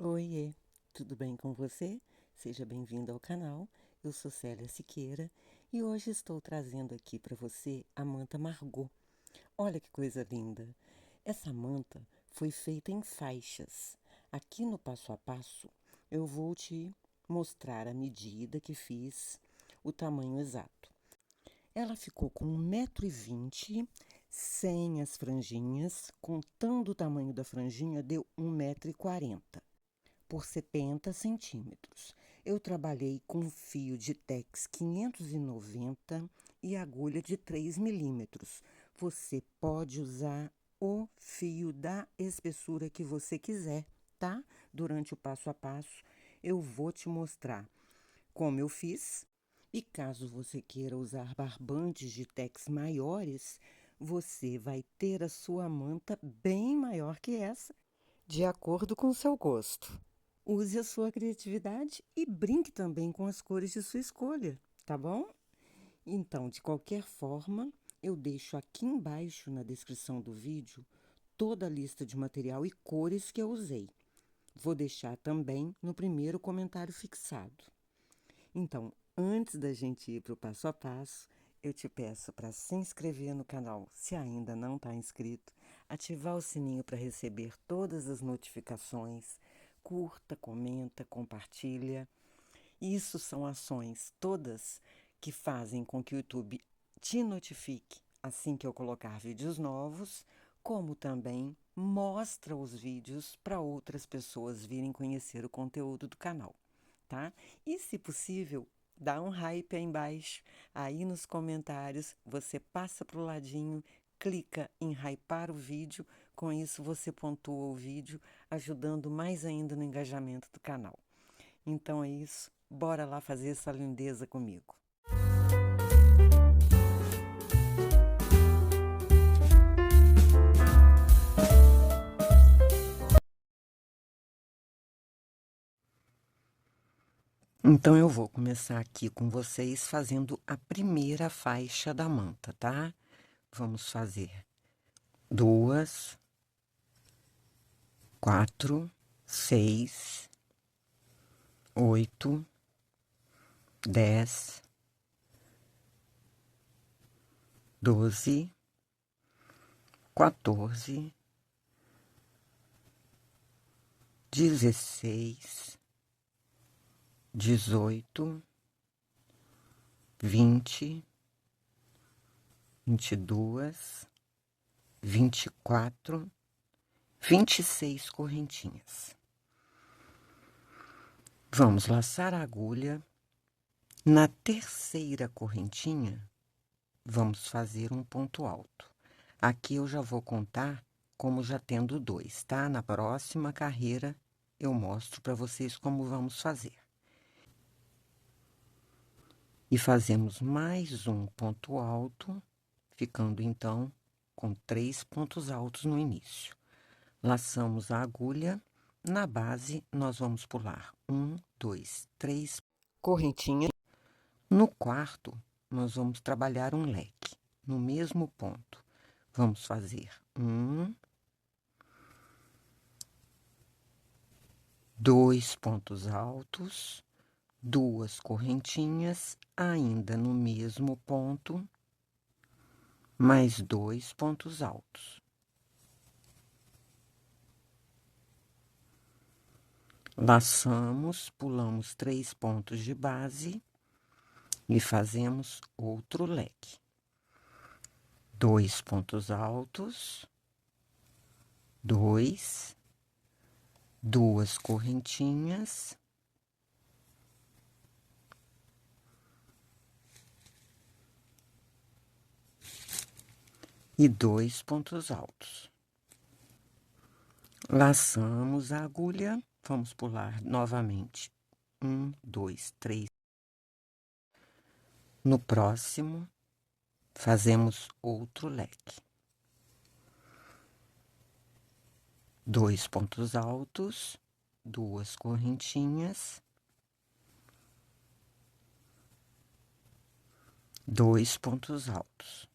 Oiê, tudo bem com você? Seja bem-vindo ao canal. Eu sou Célia Siqueira e hoje estou trazendo aqui para você a manta Margot. Olha que coisa linda! Essa manta foi feita em faixas. Aqui no passo a passo eu vou te mostrar a medida que fiz, o tamanho exato. Ela ficou com 1,20 m, sem as franjinhas, contando o tamanho da franjinha, deu 1,40 m por 70 centímetros. Eu trabalhei com fio de tex 590 e agulha de 3 milímetros. Você pode usar o fio da espessura que você quiser, tá? Durante o passo a passo, eu vou te mostrar como eu fiz. E caso você queira usar barbantes de tex maiores, você vai ter a sua manta bem maior que essa, de acordo com o seu gosto. Use a sua criatividade e brinque também com as cores de sua escolha, tá bom? Então, de qualquer forma, eu deixo aqui embaixo na descrição do vídeo toda a lista de material e cores que eu usei. Vou deixar também no primeiro comentário fixado. Então, antes da gente ir para o passo a passo, eu te peço para se inscrever no canal se ainda não está inscrito, ativar o sininho para receber todas as notificações, curta, comenta, compartilha. Isso são ações todas que fazem com que o YouTube te notifique assim que eu colocar vídeos novos, como também mostra os vídeos para outras pessoas virem conhecer o conteúdo do canal, tá? E se possível, dá um hype aí embaixo, aí nos comentários, você passa para o ladinho, clica em hypar o vídeo, com isso você pontua o vídeo, ajudando mais ainda no engajamento do canal. Então é isso, bora lá fazer essa lindeza comigo. Então eu vou começar aqui com vocês fazendo a primeira faixa da manta, tá? Vamos fazer 2, 4, 6, 8, 10, 12, 14, 16, 18, 20, 22, 24, 26 correntinhas. Vamos laçar a agulha. Na terceira correntinha, vamos fazer um ponto alto. Aqui eu já vou contar como já tendo 2, tá? Na próxima carreira eu mostro para vocês como vamos fazer. E fazemos mais um ponto alto, ficando então com 3 pontos altos no início. Laçamos a agulha, na base nós vamos pular 1, 2, 3 correntinhas. No quarto, nós vamos trabalhar um leque. No mesmo ponto, vamos fazer 1, 2 pontos altos, 2 correntinhas, ainda no mesmo ponto, mais 2 pontos altos. Laçamos, pulamos 3 pontos de base e fazemos outro leque. 2 pontos altos, 2, 2 correntinhas, e 2 pontos altos. Laçamos a agulha, vamos pular novamente 1, 2, 3. No próximo, fazemos outro leque. 2 pontos altos, 2 correntinhas, 2 pontos altos.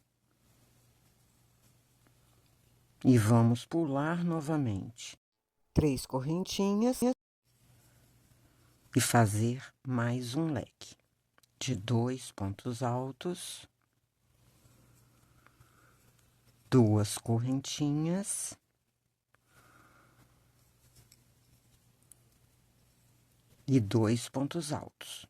E vamos pular novamente 3 correntinhas, e fazer mais um leque de 2 pontos altos, 2 correntinhas e 2 pontos altos.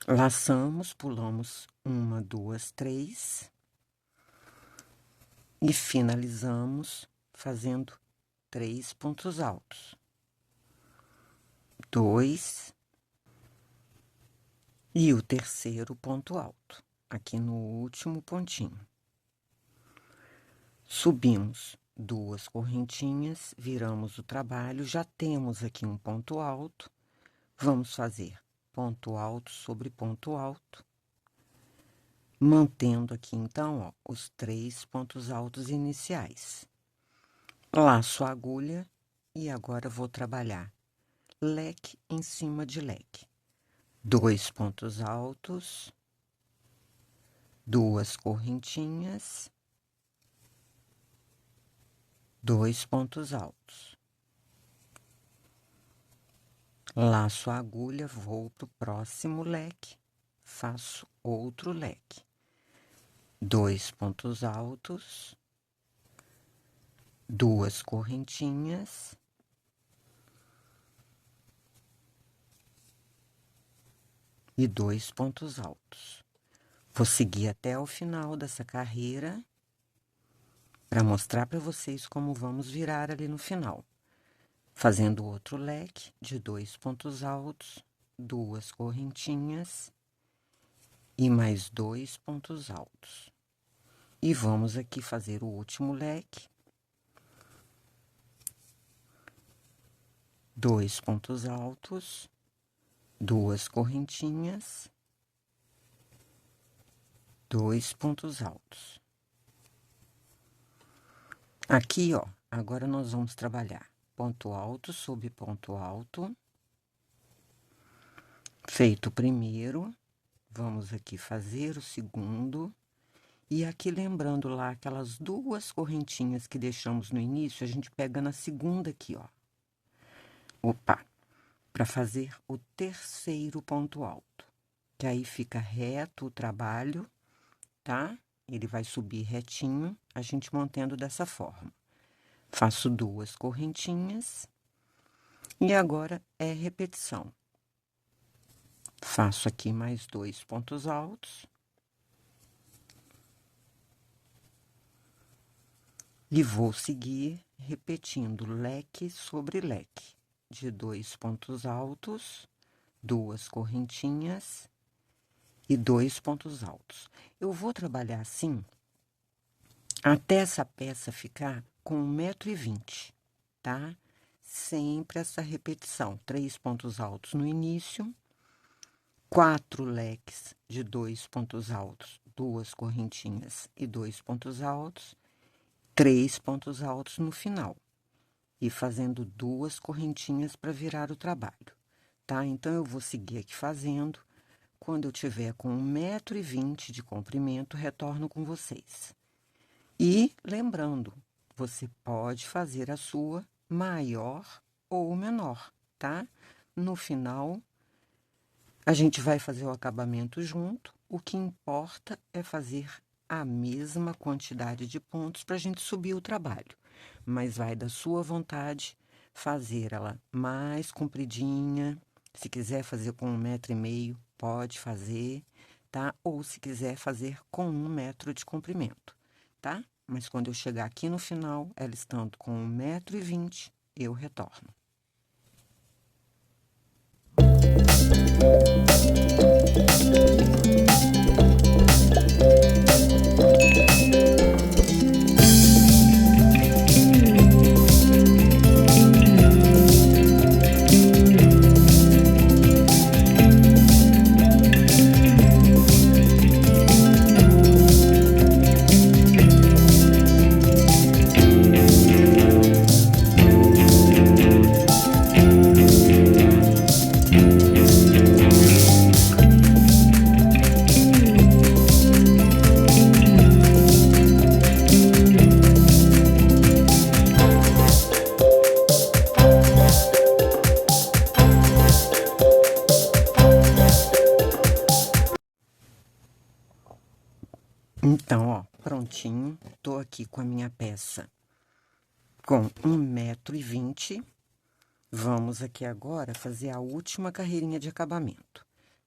Laçamos, pulamos 1, 2, 3 e finalizamos fazendo 3 pontos altos. 2 e o terceiro ponto alto, aqui no último pontinho. Subimos 2 correntinhas, viramos o trabalho, já temos aqui um ponto alto. Vamos fazer ponto alto sobre ponto alto, mantendo aqui, então, ó, os 3 pontos altos iniciais. Laço a agulha e agora vou trabalhar leque em cima de leque. 2 pontos altos, 2 correntinhas, 2 pontos altos. Laço a agulha, vou para o próximo leque, faço outro leque. 2 pontos altos, 2 correntinhas, e 2 pontos altos. Vou seguir até o final dessa carreira para mostrar para vocês como vamos virar ali no final. Fazendo outro leque de 2 pontos altos, 2 correntinhas e mais 2 pontos altos. E vamos aqui fazer o último leque. 2 pontos altos, 2 correntinhas, 2 pontos altos. Aqui, ó, agora nós vamos trabalhar ponto alto sobre ponto alto. Feito o primeiro, vamos aqui fazer o segundo. E aqui, lembrando lá aquelas 2 correntinhas que deixamos no início, a gente pega na segunda aqui, ó. Opa! Para fazer o terceiro ponto alto, que aí fica reto o trabalho, tá? Ele vai subir retinho, a gente mantendo dessa forma. Faço 2 correntinhas e agora é repetição. Faço aqui mais 2 pontos altos. E vou seguir repetindo leque sobre leque, de 2 pontos altos, 2 correntinhas e 2 pontos altos. Eu vou trabalhar assim até essa peça ficar com 1,20 m, tá? Sempre essa repetição, 3 pontos altos no início, 4 leques de 2 pontos altos, 2 correntinhas e 2 pontos altos, 3 pontos altos no final. E fazendo 2 correntinhas para virar o trabalho, tá? Então, eu vou seguir aqui fazendo. Quando eu tiver com 1,20 m de comprimento, retorno com vocês. E, lembrando, você pode fazer a sua maior ou menor, tá? No final, a gente vai fazer o acabamento junto. O que importa é fazer a mesma quantidade de pontos para a gente subir o trabalho. Mas vai da sua vontade fazer ela mais compridinha. Se quiser fazer com 1,5 m, pode fazer, tá? Ou se quiser fazer com 1 m de comprimento, tá? Mas quando eu chegar aqui no final, ela estando com 1,20 m, eu retorno. aqui com a minha peça com 1,20 m. Vamos aqui agora fazer a última carreirinha de acabamento,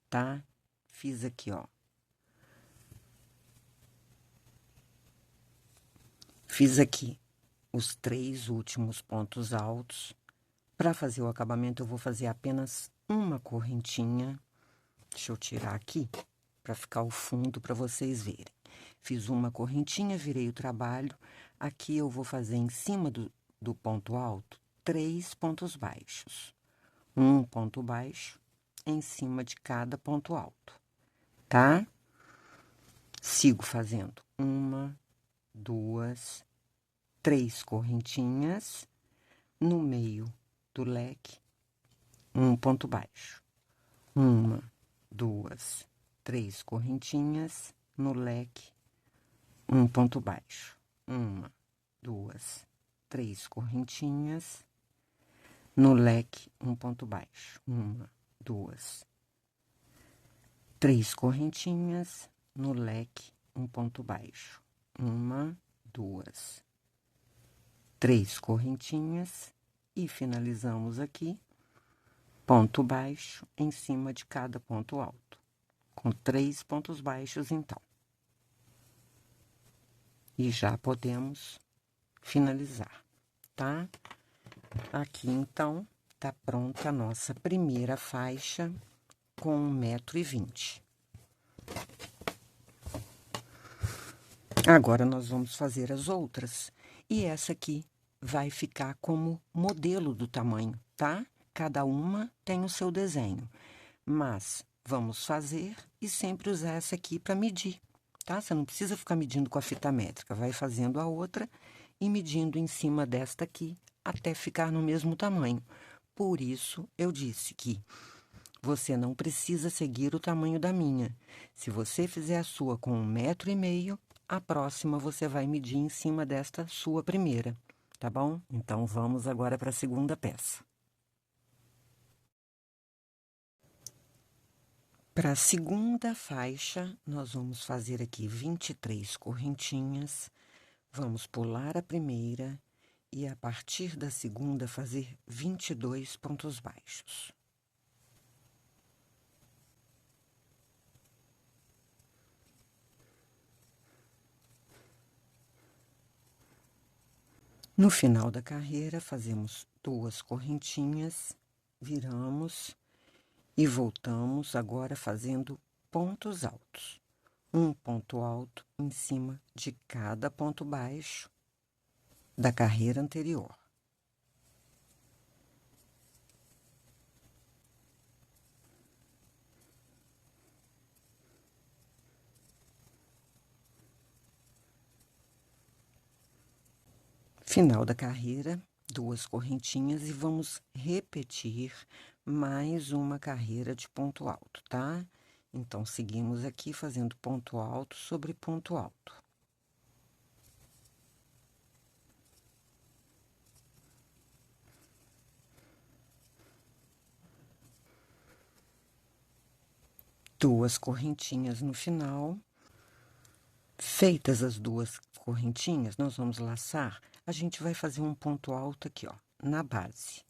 tá? Fiz aqui, ó. Fiz aqui os 3 últimos pontos altos. Para fazer o acabamento, eu vou fazer apenas uma correntinha. Deixa eu tirar aqui, para ficar o fundo para vocês verem. Fiz uma correntinha, virei o trabalho. Aqui eu vou fazer em cima do ponto alto 3 pontos baixos. Um ponto baixo em cima de cada ponto alto, tá? Sigo fazendo 1, 2, 3 correntinhas. No meio do leque, um ponto baixo. 1, 2, 3 correntinhas. No leque, um ponto baixo. 1, 2, 3 correntinhas. No leque, um ponto baixo. 1, 2, 3 correntinhas. No leque, um ponto baixo. 1, 2, 3 correntinhas. E finalizamos aqui, ponto baixo em cima de cada ponto alto. Com 3 pontos baixos, então. E já podemos finalizar, tá? Aqui, então, tá pronta a nossa primeira faixa com 1,20 m. Agora, nós vamos fazer as outras. E essa aqui vai ficar como modelo do tamanho, tá? Cada uma tem o seu desenho. Mas vamos fazer e sempre usar essa aqui para medir, tá? Você não precisa ficar medindo com a fita métrica. Vai fazendo a outra e medindo em cima desta aqui até ficar no mesmo tamanho. Por isso, eu disse que você não precisa seguir o tamanho da minha. Se você fizer a sua com 1,5 m, a próxima você vai medir em cima desta sua primeira, tá bom? Então, vamos agora para a segunda peça. Para a segunda faixa, nós vamos fazer aqui 23 correntinhas. Vamos pular a primeira e, a partir da segunda, fazer 22 pontos baixos. No final da carreira, fazemos 2 correntinhas, viramos e voltamos agora fazendo pontos altos. Um ponto alto em cima de cada ponto baixo da carreira anterior. Final da carreira, 2 correntinhas e vamos repetir mais uma carreira de ponto alto, tá? Então, seguimos aqui fazendo ponto alto sobre ponto alto. Duas correntinhas no final. Feitas as 2 correntinhas, nós vamos laçar. A gente vai fazer um ponto alto aqui, ó, na base.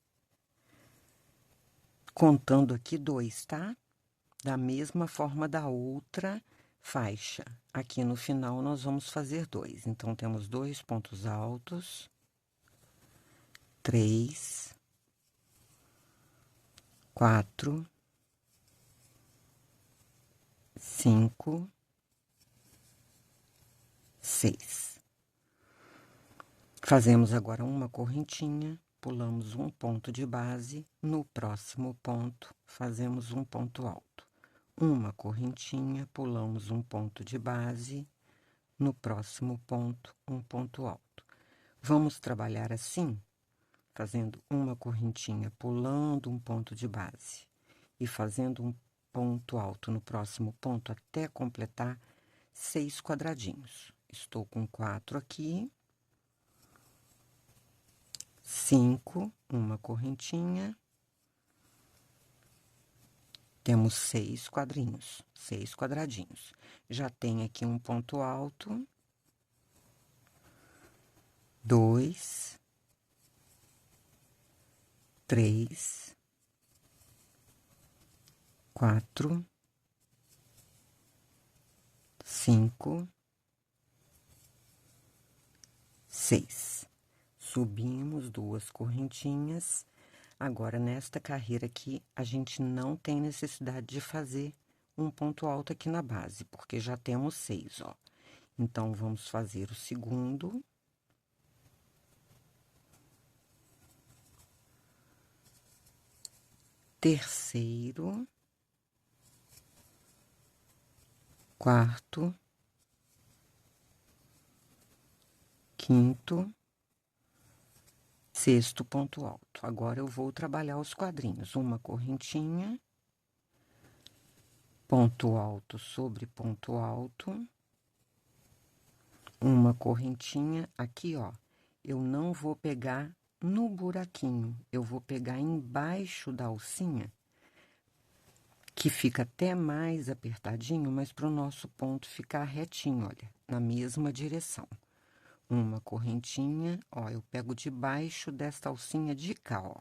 Contando aqui 2, tá? Da mesma forma da outra faixa. Aqui no final, nós vamos fazer 2. Então, temos 2 pontos altos. 3. 4. 5. 6. Fazemos agora uma correntinha, pulamos um ponto de base, no próximo ponto, fazemos um ponto alto. Uma correntinha, pulamos um ponto de base, no próximo ponto, um ponto alto. Vamos trabalhar assim, fazendo uma correntinha, pulando um ponto de base e fazendo um ponto alto no próximo ponto até completar 6 quadradinhos. Estou com 4 aqui. 5, uma correntinha. Temos 6 quadrinhos, 6 quadradinhos. Já tem aqui um ponto alto. 2, 3, 4, 5, 6. Subimos 2 correntinhas. Agora, nesta carreira aqui, a gente não tem necessidade de fazer um ponto alto aqui na base, porque já temos 6, ó. Então, vamos fazer o segundo. Terceiro. Quarto. Quinto. Sexto ponto alto. Agora, eu vou trabalhar os quadrinhos. Uma correntinha. Ponto alto sobre ponto alto. Uma correntinha aqui, ó. Eu não vou pegar no buraquinho, eu vou pegar embaixo da alcinha, que fica até mais apertadinho, mas para o nosso ponto ficar retinho, olha, na mesma direção. Uma correntinha, ó, eu pego debaixo desta alcinha de cá, ó.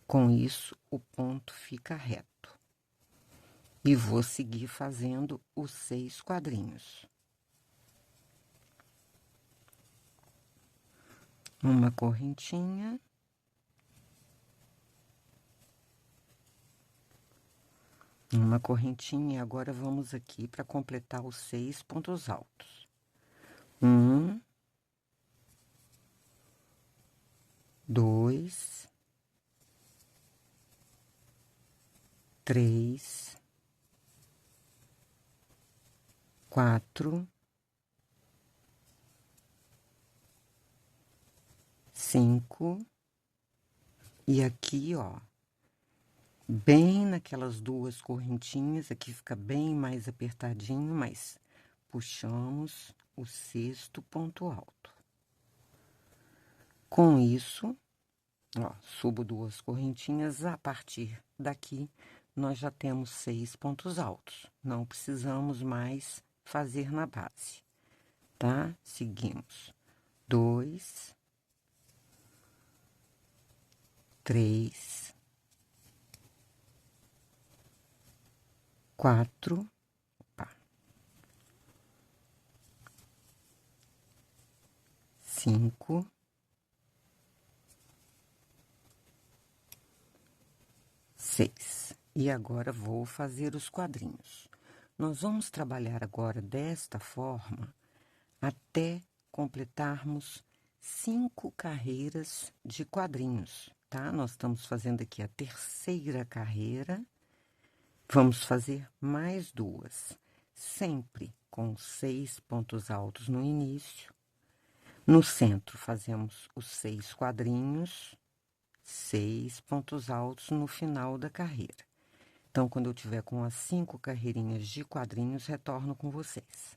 Com isso, o ponto fica reto. E vou seguir fazendo os 6 quadrinhos. Uma correntinha. Uma correntinha, e agora vamos aqui para completar os 6 pontos altos. 1, 2, 3, 4, 5, e aqui, ó, bem naquelas 2 correntinhas, aqui fica bem mais apertadinho, mas puxamos o 6º ponto alto. Com isso, ó, subo 2 correntinhas, a partir daqui, nós já temos 6 pontos altos. Não precisamos mais fazer na base, tá? Seguimos. 2, 3, 4, opa, 5, 6. E agora vou fazer os quadrinhos. Nós vamos trabalhar agora desta forma até completarmos 5 carreiras de quadrinhos, tá? Nós estamos fazendo aqui a 3ª carreira. Vamos fazer mais 2, sempre com 6 pontos altos no início. No centro, fazemos os 6 quadrinhos, 6 pontos altos no final da carreira. Então, quando eu tiver com as 5 carreirinhas de quadrinhos, retorno com vocês.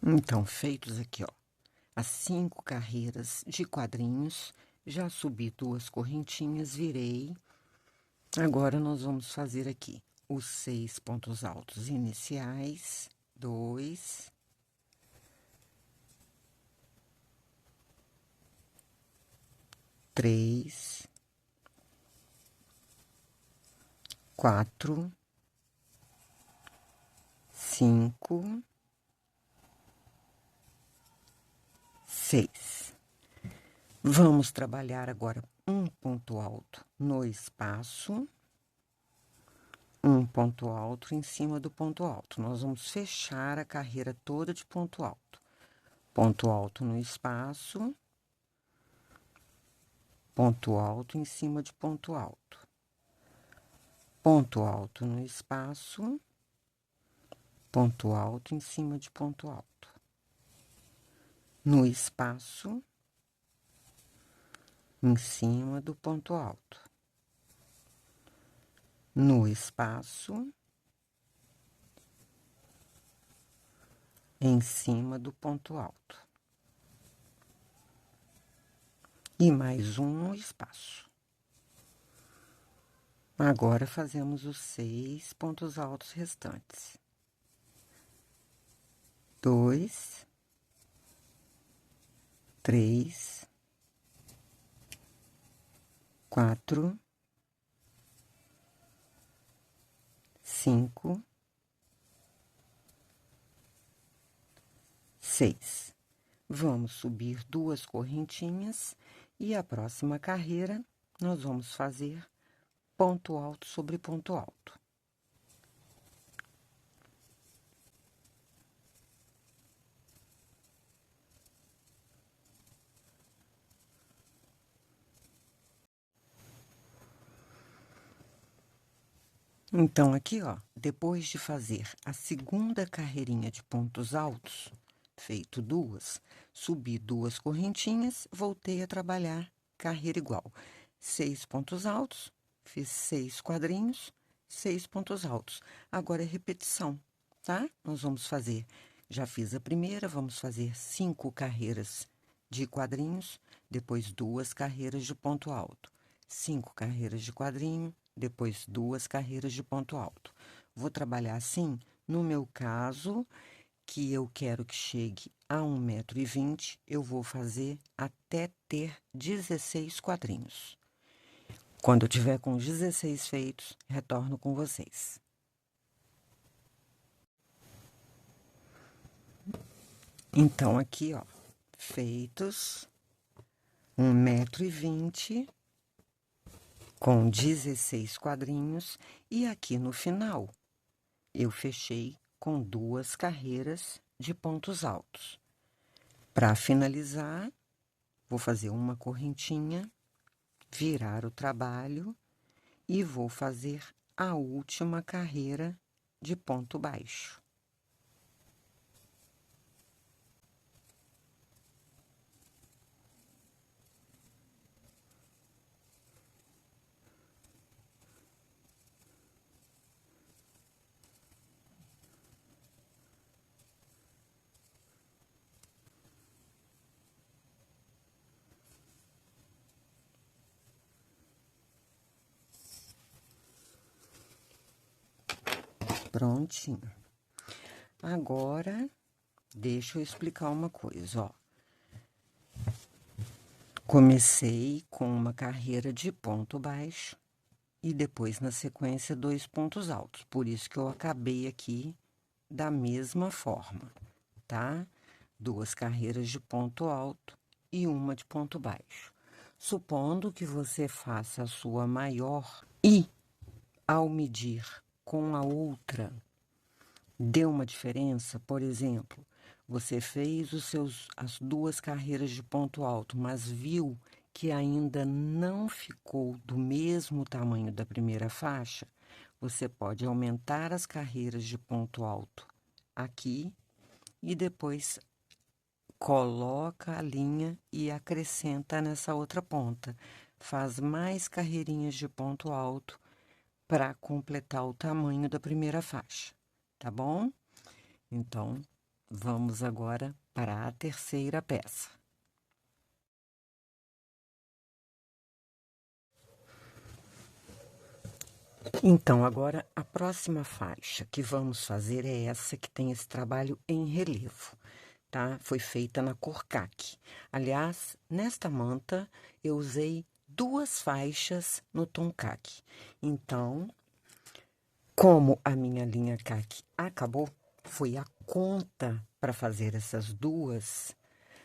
Então, feitos aqui, ó, as 5 carreiras de quadrinhos, já subi 2 correntinhas, virei. Agora, nós vamos fazer aqui os 6 pontos altos iniciais, 2, 3, 4, 5, 6. Vamos trabalhar agora um ponto alto no espaço, um ponto alto em cima do ponto alto. Nós vamos fechar a carreira toda de ponto alto. Ponto alto no espaço, ponto alto em cima de ponto alto. Ponto alto no espaço, ponto alto em cima de ponto alto. No espaço, em cima do ponto alto. No espaço, em cima do ponto alto. E mais um no espaço. Agora, fazemos os 6 pontos altos restantes. 2, 3, 4, 5, 6. Vamos subir 2 correntinhas e a próxima carreira nós vamos fazer ponto alto sobre ponto alto. Então, aqui, ó, depois de fazer a segunda carreirinha de pontos altos, feito 2, subi 2 correntinhas, voltei a trabalhar carreira igual. 6 pontos altos, fiz 6 quadrinhos, 6 pontos altos. Agora é repetição, tá? Nós vamos fazer, já fiz a primeira, vamos fazer 5 carreiras de quadrinhos, depois 2 carreiras de ponto alto. 5 carreiras de quadrinho, depois 2 carreiras de ponto alto. Vou trabalhar assim, no meu caso, que eu quero que chegue a 1,20 m, eu vou fazer até ter 16 quadrinhos. Quando eu tiver com 16 feitos, retorno com vocês. Então, aqui, ó, feitos 1,20 m, com 16 quadrinhos, e aqui no final, eu fechei com 2 carreiras de pontos altos. Para finalizar, vou fazer uma correntinha, virar o trabalho e vou fazer a última carreira de ponto baixo. Prontinho. Agora, deixa eu explicar uma coisa, ó. Comecei com uma carreira de ponto baixo e depois, na sequência, 2 pontos altos. Por isso que eu acabei aqui da mesma forma, tá? 2 carreiras de ponto alto e uma de ponto baixo. Supondo que você faça a sua maior e, ao medir com a outra, deu uma diferença, por exemplo, você fez as 2 carreiras de ponto alto, mas viu que ainda não ficou do mesmo tamanho da primeira faixa, você pode aumentar as carreiras de ponto alto aqui e depois coloca a linha e acrescenta nessa outra ponta. Faz mais carreirinhas de ponto alto para completar o tamanho da primeira faixa, tá bom? Então, vamos agora para a terceira peça. Então, agora, a próxima faixa que vamos fazer é essa que tem esse trabalho em relevo, tá? Foi feita na cor caqui. Aliás, nesta manta, eu usei 2 faixas no tom caqui. Então, como a minha linha caqui acabou, foi a conta para fazer essas 2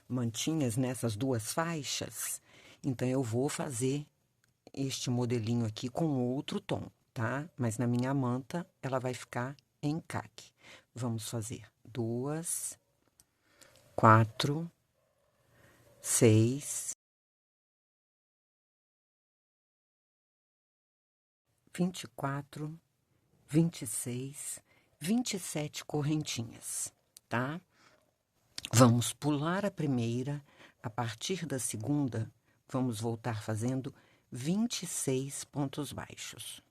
mantinhas nessas 2 faixas. Então, eu vou fazer este modelinho aqui com outro tom, tá? Mas na minha manta, ela vai ficar em caqui. Vamos fazer 2, 4, 6, 24, 26, 27 correntinhas, tá? Vamos pular a primeira, a partir da segunda, vamos voltar fazendo 26 pontos baixos.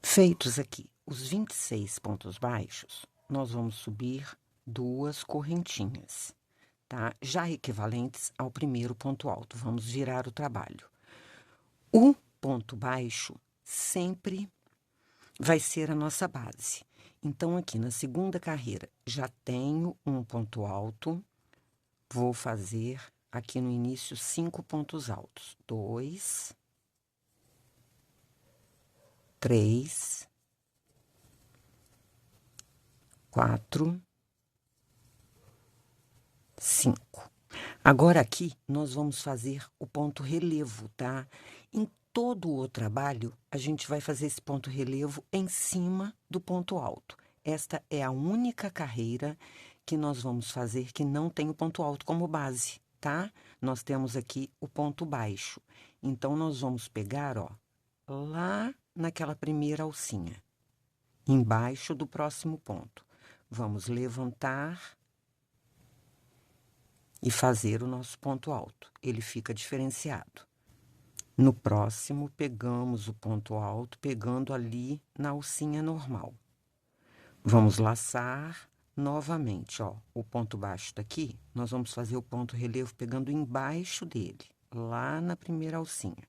Feitos aqui os 26 pontos baixos, nós vamos subir 2 correntinhas, tá? Já equivalentes ao primeiro ponto alto. Vamos virar o trabalho. O ponto baixo sempre vai ser a nossa base. Então, aqui na segunda carreira, já tenho um ponto alto. Vou fazer aqui no início 5 pontos altos. 2, 3, 4, 5. Agora, aqui, nós vamos fazer o ponto relevo, tá? Em todo o trabalho, a gente vai fazer esse ponto relevo em cima do ponto alto. Esta é a única carreira que nós vamos fazer que não tem o ponto alto como base, tá? Nós temos aqui o ponto baixo. Então, nós vamos pegar, ó, lá naquela primeira alcinha, embaixo do próximo ponto. Vamos levantar e fazer o nosso ponto alto. Ele fica diferenciado. No próximo, pegamos o ponto alto, pegando ali na alcinha normal. Vamos laçar novamente, ó. O ponto baixo daqui, nós vamos fazer o ponto relevo pegando embaixo dele, lá na primeira alcinha.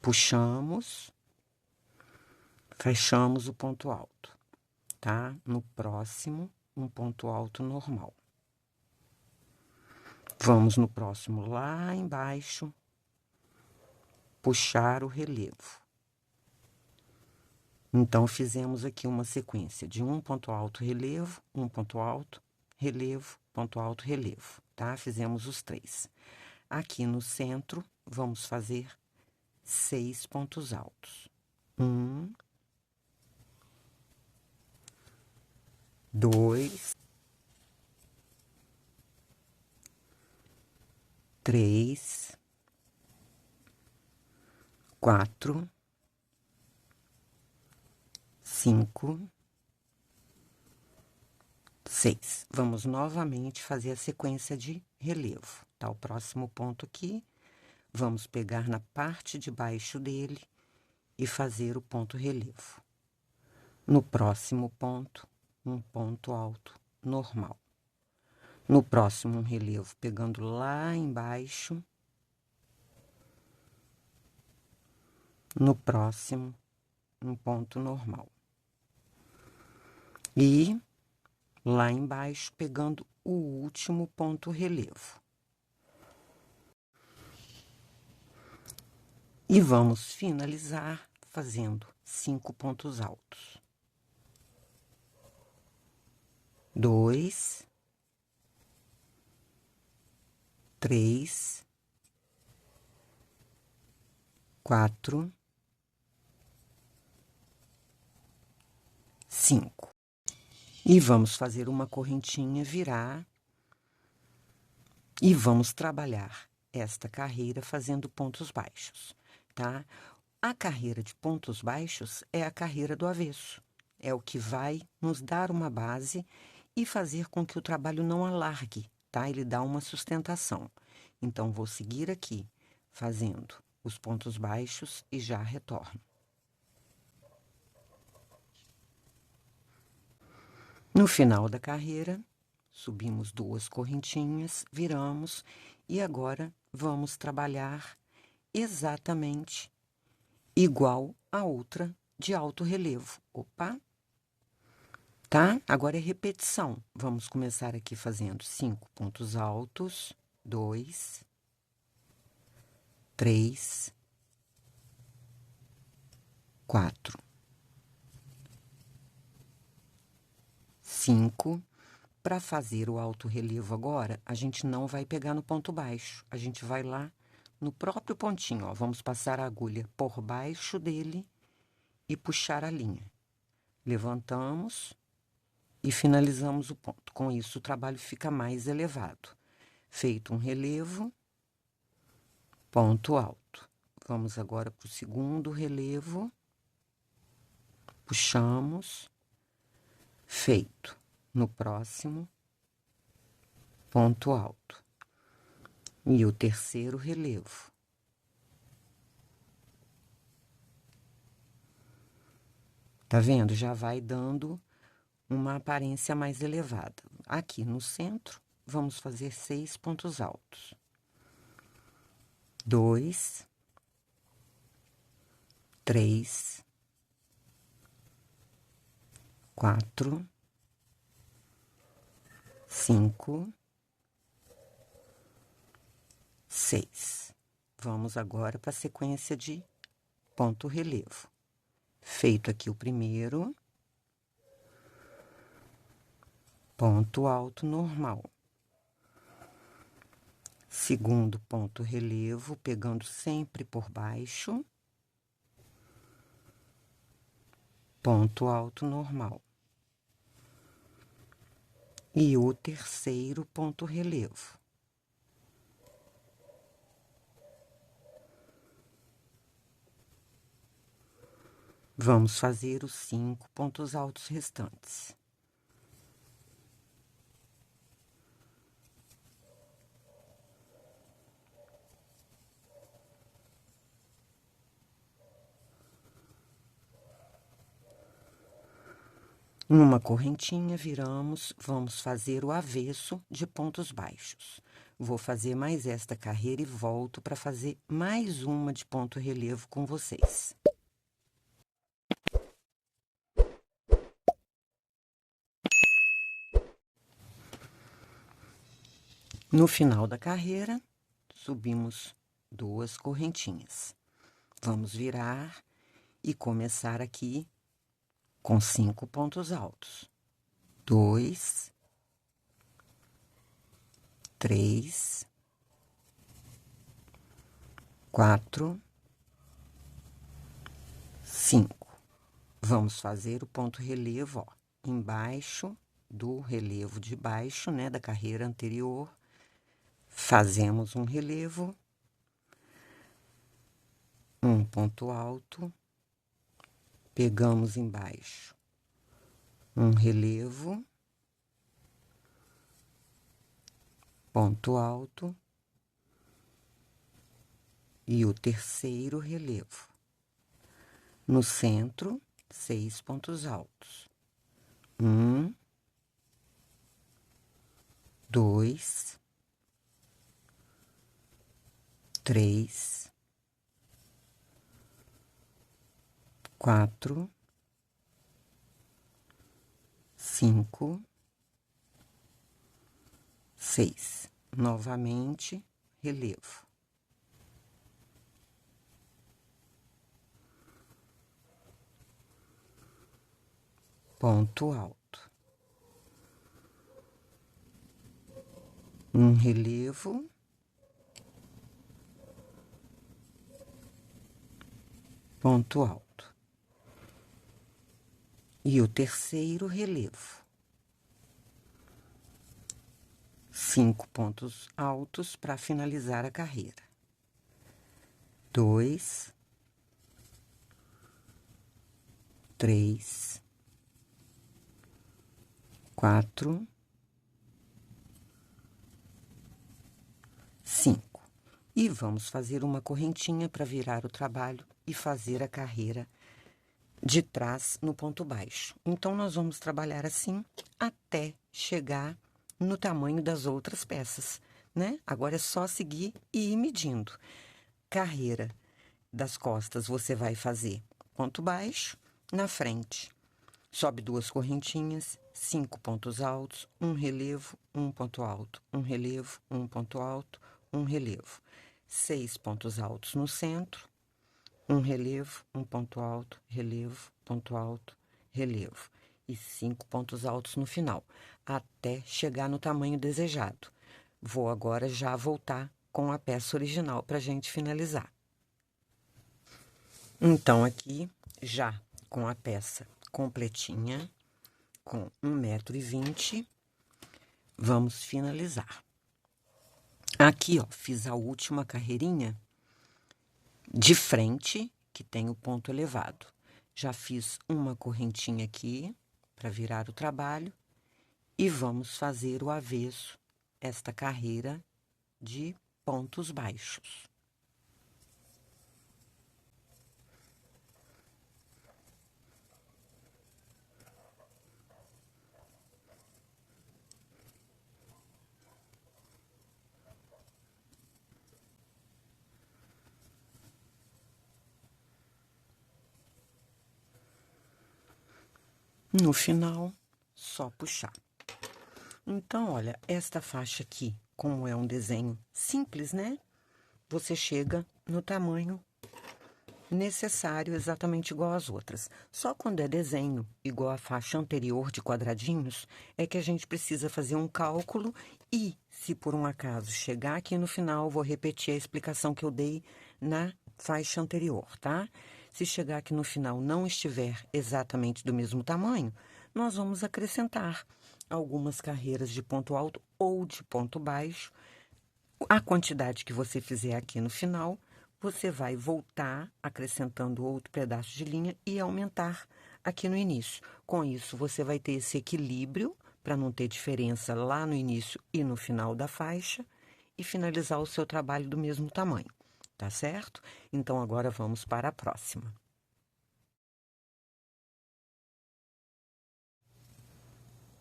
Puxamos, fechamos o ponto alto, tá? No próximo, um ponto alto normal. Vamos no próximo lá embaixo, puxar o relevo. Então, fizemos aqui uma sequência de um ponto alto, relevo, um ponto alto, relevo, ponto alto, relevo, tá? Fizemos os 3. Aqui no centro, vamos fazer 6 pontos altos. 1, 2, 3, 4, 5, 6. Vamos novamente fazer a sequência de relevo, tá? O próximo ponto aqui, vamos pegar na parte de baixo dele e fazer o ponto relevo. No próximo ponto, um ponto alto normal. No próximo, um relevo pegando lá embaixo. No próximo, um ponto normal. E lá embaixo, pegando o último ponto relevo. E vamos finalizar fazendo 5 pontos altos. 2, 3, 4, 5. E vamos fazer uma correntinha, virar. E vamos trabalhar esta carreira fazendo pontos baixos, tá? A carreira de pontos baixos é a carreira do avesso. É o que vai nos dar uma base e fazer com que o trabalho não alargue, tá? Ele dá uma sustentação. Então, vou seguir aqui, fazendo os pontos baixos e já retorno. No final da carreira, subimos 2 correntinhas, viramos e agora vamos trabalhar exatamente igual a outra de alto relevo. Opa! Tá? Agora é repetição. Vamos começar aqui fazendo 5 pontos altos. 2, 3, 4, 5. Para fazer o alto relevo agora, a gente não vai pegar no ponto baixo. A gente vai lá no próprio pontinho, ó. Vamos passar a agulha por baixo dele e puxar a linha. Levantamos e finalizamos o ponto. Com isso, o trabalho fica mais elevado. Feito um relevo, ponto alto. Vamos agora para o segundo relevo. Puxamos. Feito. No próximo, ponto alto. E o terceiro relevo. Tá vendo? Já vai dando uma aparência mais elevada. Aqui no centro, vamos fazer 6 pontos altos. 2, 3, 4, 5, 6. Vamos agora para a sequência de ponto relevo. Feito aqui o primeiro, ponto alto normal. Segundo ponto relevo, pegando sempre por baixo, ponto alto normal. E o terceiro ponto relevo. Vamos fazer os 5 pontos altos restantes. Numa correntinha, viramos, vamos fazer o avesso de pontos baixos. Vou fazer mais esta carreira e volto para fazer mais uma de ponto relevo com vocês. No final da carreira, subimos 2 correntinhas. Vamos virar e começar aqui com 5 pontos altos. 2, 3, 4, 5. Vamos fazer o ponto relevo, ó, embaixo do relevo de baixo, né, da carreira anterior. Fazemos um relevo, um ponto alto, pegamos embaixo um relevo, ponto alto e o terceiro relevo. No centro, 6 pontos altos. 1, 2, 3, 4, 5, 6. Novamente, relevo. Ponto alto. Um relevo. Ponto alto. E o terceiro relevo. 5 pontos altos para finalizar a carreira. 2, 3, 4, 5. E vamos fazer uma correntinha para virar o trabalho e fazer a carreira de trás no ponto baixo. Então, nós vamos trabalhar assim até chegar no tamanho das outras peças, né? Agora é só seguir e ir medindo. Carreira das costas, você vai fazer ponto baixo na frente. Sobe 2 correntinhas, 5 pontos altos, um relevo, um ponto alto, um relevo, um ponto alto, um relevo. 6 pontos altos no centro, um relevo, um ponto alto, relevo, ponto alto, relevo. E 5 pontos altos no final, até chegar no tamanho desejado. Vou agora já voltar com a peça original para a gente finalizar. Então, aqui, já com a peça completinha, com 1,20 m, vamos finalizar. Aqui, ó, fiz a última carreirinha de frente, que tem o ponto elevado. Já fiz uma correntinha aqui para virar o trabalho e vamos fazer o avesso, esta carreira de pontos baixos. No final, só puxar. Então, olha, esta faixa aqui, como é um desenho simples, né? Você chega no tamanho necessário, exatamente igual às outras. Só quando é desenho, igual a faixa anterior de quadradinhos, é que a gente precisa fazer um cálculo e, se por um acaso chegar aqui no final, vou repetir a explicação que eu dei na faixa anterior, tá? Se chegar aqui no final não estiver exatamente do mesmo tamanho, nós vamos acrescentar algumas carreiras de ponto alto ou de ponto baixo. A quantidade que você fizer aqui no final, você vai voltar acrescentando outro pedaço de linha e aumentar aqui no início. Com isso, você vai ter esse equilíbrio para não ter diferença lá no início e no final da faixa e finalizar o seu trabalho do mesmo tamanho, tá certo? Então, agora vamos para a próxima.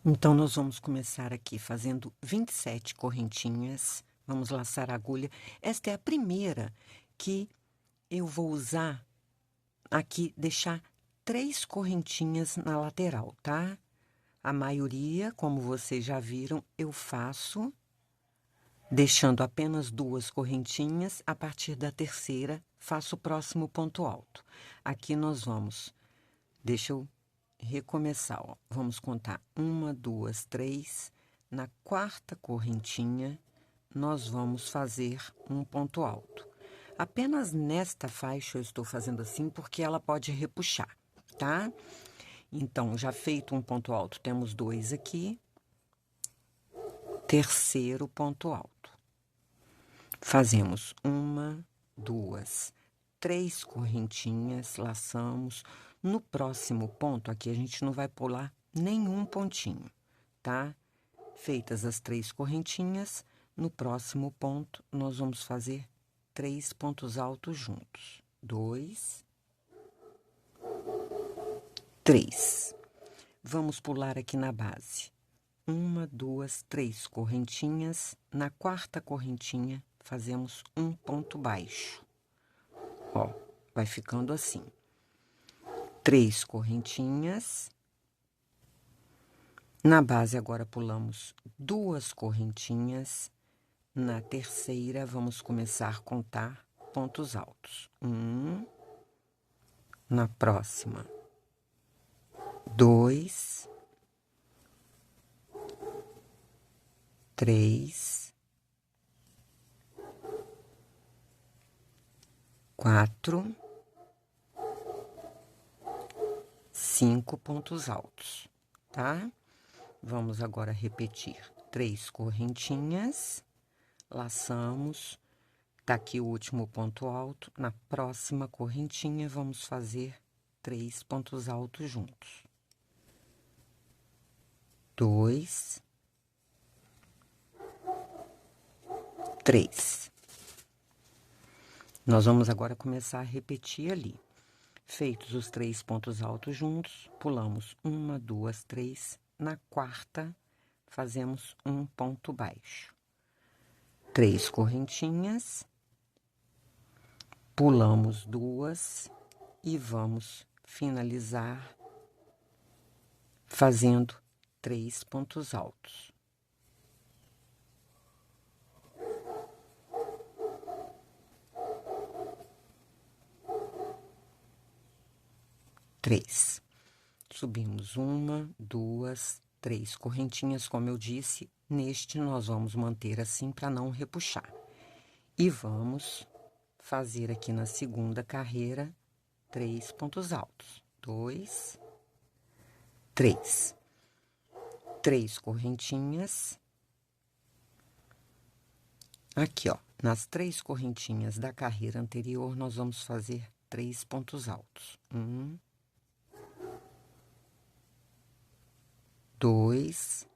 Então, nós vamos começar aqui fazendo 27 correntinhas. Vamos laçar a agulha. Esta é a primeira que eu vou usar aqui, deixar 3 correntinhas na lateral, tá? A maioria, como vocês já viram, eu faço deixando apenas 2 correntinhas. A partir da terceira, faço o próximo ponto alto. Aqui nós vamos... Deixa eu recomeçar, ó. Vamos contar 1, 2, 3. Na quarta correntinha, nós vamos fazer um ponto alto. Apenas nesta faixa eu estou fazendo assim porque ela pode repuxar, tá? Então, já feito um ponto alto, temos 2 aqui. Terceiro ponto alto. Fazemos 1, 2, 3 correntinhas, laçamos. No próximo ponto, aqui a gente não vai pular nenhum pontinho, tá? Feitas as 3 correntinhas, no próximo ponto, nós vamos fazer 3 pontos altos juntos. 2, 3. Vamos pular aqui na base. 1, 2, 3 correntinhas. Na quarta correntinha, fazemos um ponto baixo. Ó, vai ficando assim. 3 correntinhas. Na base, agora, pulamos 2 correntinhas. Na terceira, vamos começar a contar pontos altos. 1. Na próxima, 2. 3. 4. 5 pontos altos, tá? Vamos agora repetir 3 correntinhas, laçamos, tá aqui o último ponto alto. Na próxima correntinha, vamos fazer 3 pontos altos juntos. 2, 3. Nós vamos agora começar a repetir ali. Feitos os 3 pontos altos juntos, pulamos 1, 2, 3. Na quarta, fazemos um ponto baixo. 3 correntinhas, pulamos 2 e vamos finalizar fazendo 3 pontos altos. Três. Subimos 1, 2, 3 correntinhas, como eu disse. Neste, nós vamos manter assim para não repuxar. E vamos fazer aqui na segunda carreira 3 pontos altos. 2, 3. 3 correntinhas. Aqui, ó, nas 3 correntinhas da carreira anterior, nós vamos fazer 3 pontos altos. 1, 2,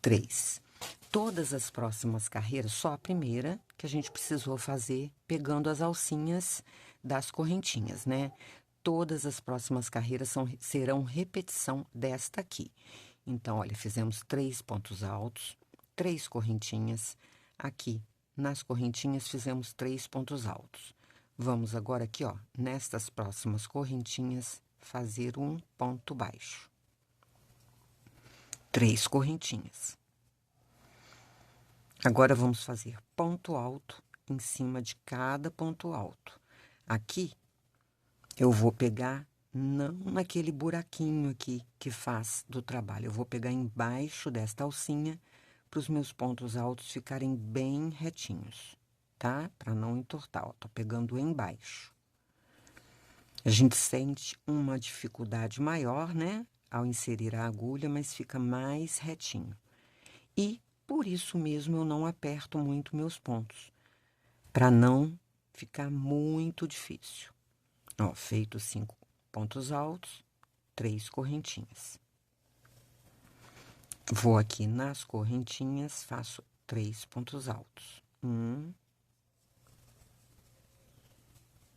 3. Todas as próximas carreiras, só a primeira que a gente precisou fazer pegando as alcinhas das correntinhas, né? Todas as próximas carreiras serão repetição desta aqui. Então, olha, fizemos 3 pontos altos, 3 correntinhas. Aqui, nas correntinhas, fizemos 3 pontos altos. Vamos agora aqui, ó, nestas próximas correntinhas, fazer um ponto baixo. 3 correntinhas. Agora, vamos fazer ponto alto em cima de cada ponto alto. Aqui, eu vou pegar não naquele buraquinho aqui que faz do trabalho. Eu vou pegar embaixo desta alcinha para os meus pontos altos ficarem bem retinhos, tá? Para não entortar, ó, tô pegando embaixo. A gente sente uma dificuldade maior, né? Ao inserir a agulha, mas fica mais retinho. E, por isso mesmo, eu não aperto muito meus pontos, para não ficar muito difícil. Ó, feito 5 pontos altos, 3 correntinhas. Vou aqui nas correntinhas, faço 3 pontos altos. 1,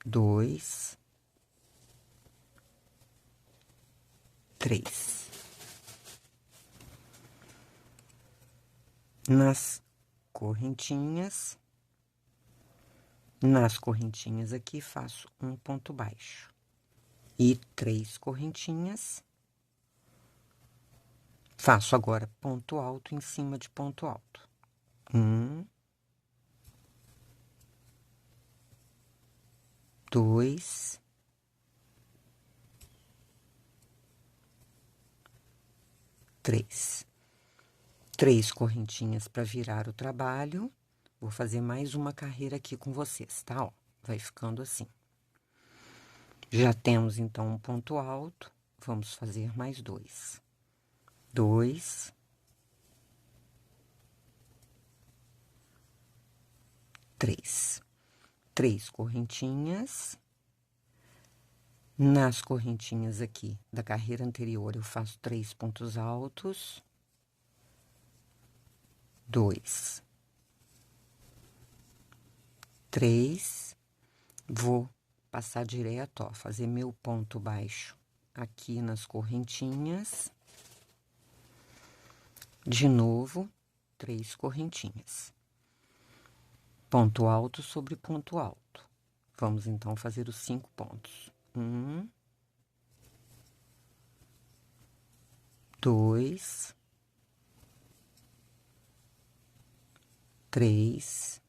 2, 3. Nas correntinhas aqui, faço um ponto baixo. E 3 correntinhas. Faço agora ponto alto em cima de ponto alto. 1, 2, 3. 3 correntinhas para virar o trabalho. Vou fazer mais uma carreira aqui com vocês, tá? Ó, vai ficando assim. Já temos, então, um ponto alto. Vamos fazer mais 2. 2, 3. 3 correntinhas. Nas correntinhas aqui da carreira anterior, eu faço 3 pontos altos. 2, 3. Vou passar direto, ó, fazer meu ponto baixo aqui nas correntinhas. De novo, 3 correntinhas. Ponto alto sobre ponto alto. Vamos, então, fazer os 5 pontos. 1, 2, 3,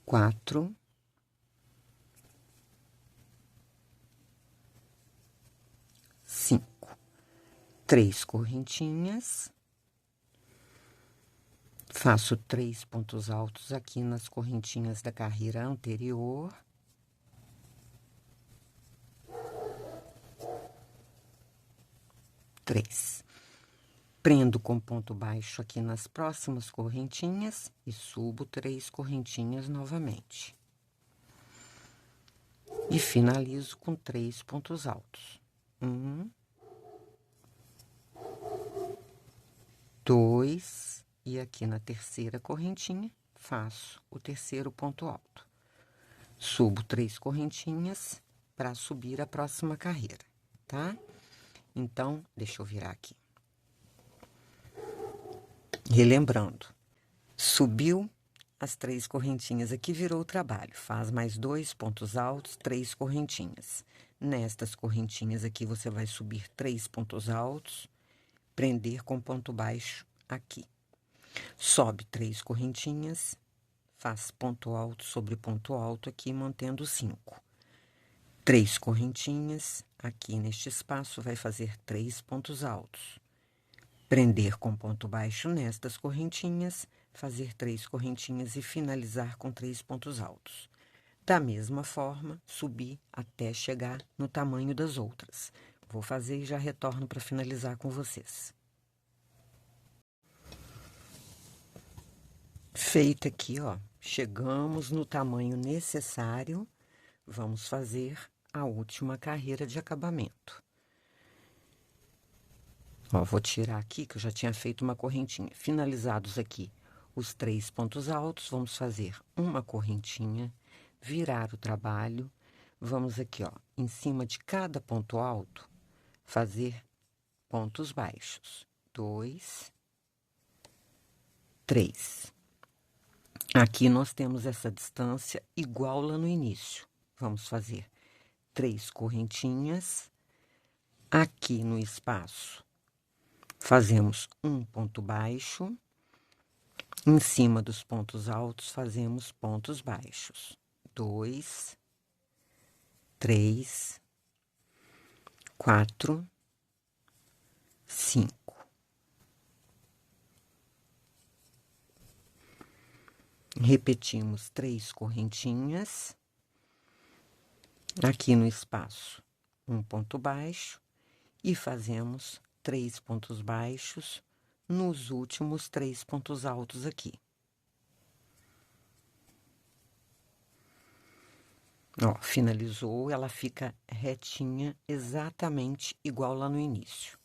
4, 5. 3 correntinhas. Faço 3 pontos altos aqui nas correntinhas da carreira anterior. Três. Prendo com ponto baixo aqui nas próximas correntinhas e subo 3 correntinhas novamente. E finalizo com 3 pontos altos. 1, 2, e aqui na terceira correntinha, faço o terceiro ponto alto. Subo 3 correntinhas para subir a próxima carreira, tá? Então, deixa eu virar aqui. Relembrando, subiu as 3 correntinhas aqui, virou o trabalho. Faz mais 2 pontos altos, 3 correntinhas. Nestas correntinhas aqui, você vai subir 3 pontos altos, prender com ponto baixo aqui. Sobe 3 correntinhas, faz ponto alto sobre ponto alto aqui, mantendo 5. 3 correntinhas, aqui neste espaço, vai fazer 3 pontos altos. Prender com ponto baixo nestas correntinhas, fazer 3 correntinhas e finalizar com 3 pontos altos. Da mesma forma, subir até chegar no tamanho das outras. Vou fazer e já retorno para finalizar com vocês. Feito aqui, ó, chegamos no tamanho necessário, vamos fazer a última carreira de acabamento. Ó, vou tirar aqui, que eu já tinha feito uma correntinha. Finalizados aqui os 3 pontos altos, vamos fazer uma correntinha, virar o trabalho. Vamos aqui, ó, em cima de cada ponto alto, fazer pontos baixos. 2, 3. Aqui nós temos essa distância igual lá no início. Vamos fazer 3 correntinhas. Aqui no espaço, fazemos um ponto baixo. Em cima dos pontos altos, fazemos pontos baixos. 2, 3, 4, 5. Repetimos 3 correntinhas. Aqui no espaço, um ponto baixo. E fazemos 3 pontos baixos nos últimos 3 pontos altos aqui. Ó, finalizou, ela fica retinha, exatamente igual lá no início,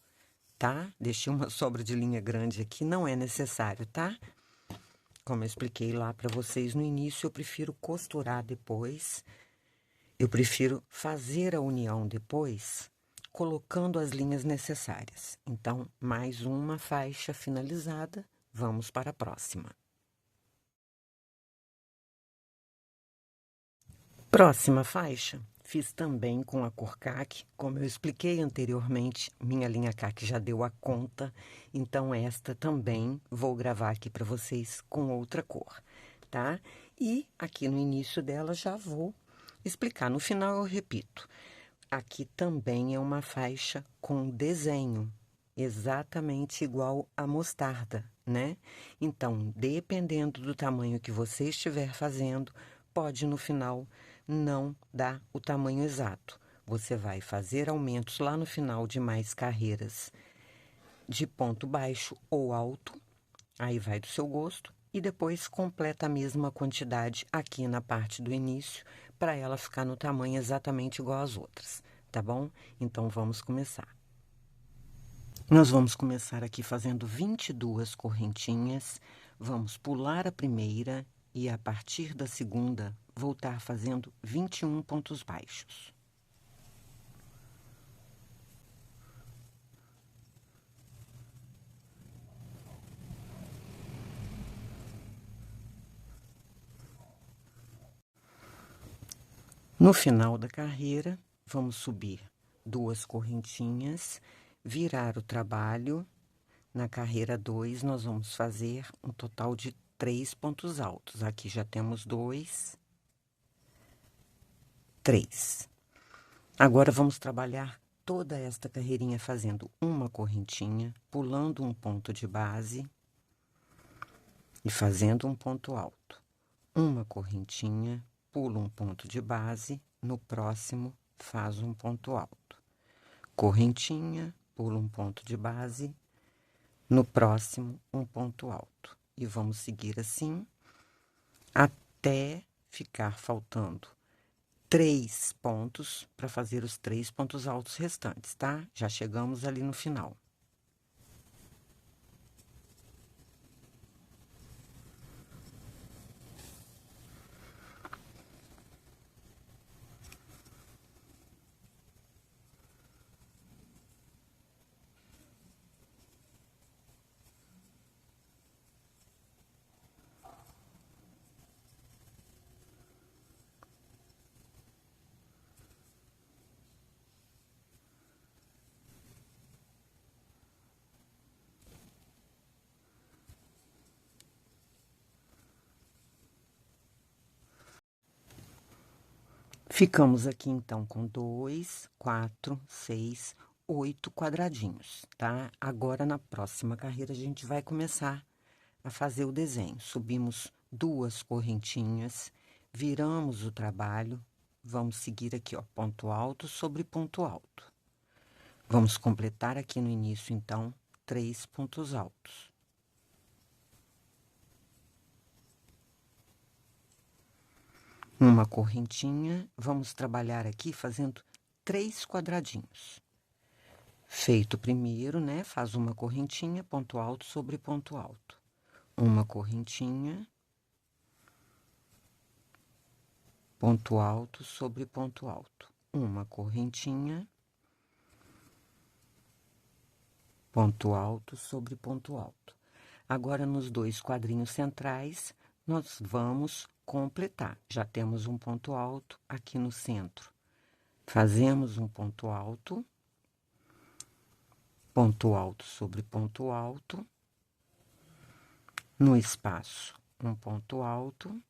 tá? Deixei uma sobra de linha grande aqui, não é necessário, tá? Como eu expliquei lá para vocês no início, eu prefiro costurar depois. Eu prefiro fazer a união depois, colocando as linhas necessárias. Então, mais uma faixa finalizada, vamos para a próxima. Próxima faixa, fiz também com a cor caque. Como eu expliquei anteriormente, minha linha caque já deu a conta, então esta também vou gravar aqui para vocês com outra cor, tá? E aqui no início dela já vou explicar. No final eu repito. Aqui também é uma faixa com desenho, exatamente igual a mostarda, né? Então, dependendo do tamanho que você estiver fazendo, pode no final não dar o tamanho exato. Você vai fazer aumentos lá no final de mais carreiras de ponto baixo ou alto, aí vai do seu gosto, e depois completa a mesma quantidade aqui na parte do início, para ela ficar no tamanho exatamente igual às outras, tá bom? Então, vamos começar. Nós vamos começar aqui fazendo 22 correntinhas, vamos pular a primeira e, a partir da segunda, voltar fazendo 21 pontos baixos. No final da carreira, vamos subir 2 correntinhas, virar o trabalho. Na carreira 2, nós vamos fazer um total de 3 pontos altos. Aqui já temos 2, 3. Agora, vamos trabalhar toda esta carreirinha fazendo uma correntinha, pulando um ponto de base e fazendo um ponto alto. Uma correntinha, pula um ponto de base, no próximo faz um ponto alto. Correntinha, pula um ponto de base, no próximo um ponto alto. E vamos seguir assim até ficar faltando 3 pontos para fazer os 3 pontos altos restantes, tá? Já chegamos ali no final. Ficamos aqui, então, com 2, 4, 6, 8 quadradinhos, tá? Agora, na próxima carreira, a gente vai começar a fazer o desenho. Subimos 2 correntinhas, viramos o trabalho, vamos seguir aqui, ó, ponto alto sobre ponto alto. Vamos completar aqui no início, então, 3 pontos altos. Uma correntinha, vamos trabalhar aqui fazendo 3 quadradinhos. Feito o primeiro, né? Faz uma correntinha, ponto alto sobre ponto alto. Uma correntinha, ponto alto sobre ponto alto. Uma correntinha, ponto alto sobre ponto alto. Agora, nos 2 quadrinhos centrais, nós vamos completar. Já temos um ponto alto aqui no centro. Fazemos um ponto alto sobre ponto alto, no espaço, um ponto alto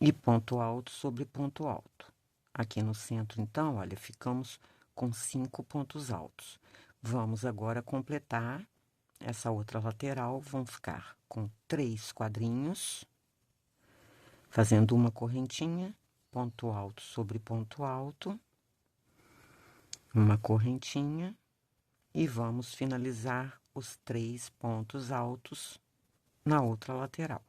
e ponto alto sobre ponto alto. Aqui no centro, então, olha, ficamos com 5 pontos altos. Vamos agora completar essa outra lateral, vão ficar com 3 quadrinhos, fazendo uma correntinha, ponto alto sobre ponto alto, uma correntinha, e vamos finalizar os 3 pontos altos na outra lateral.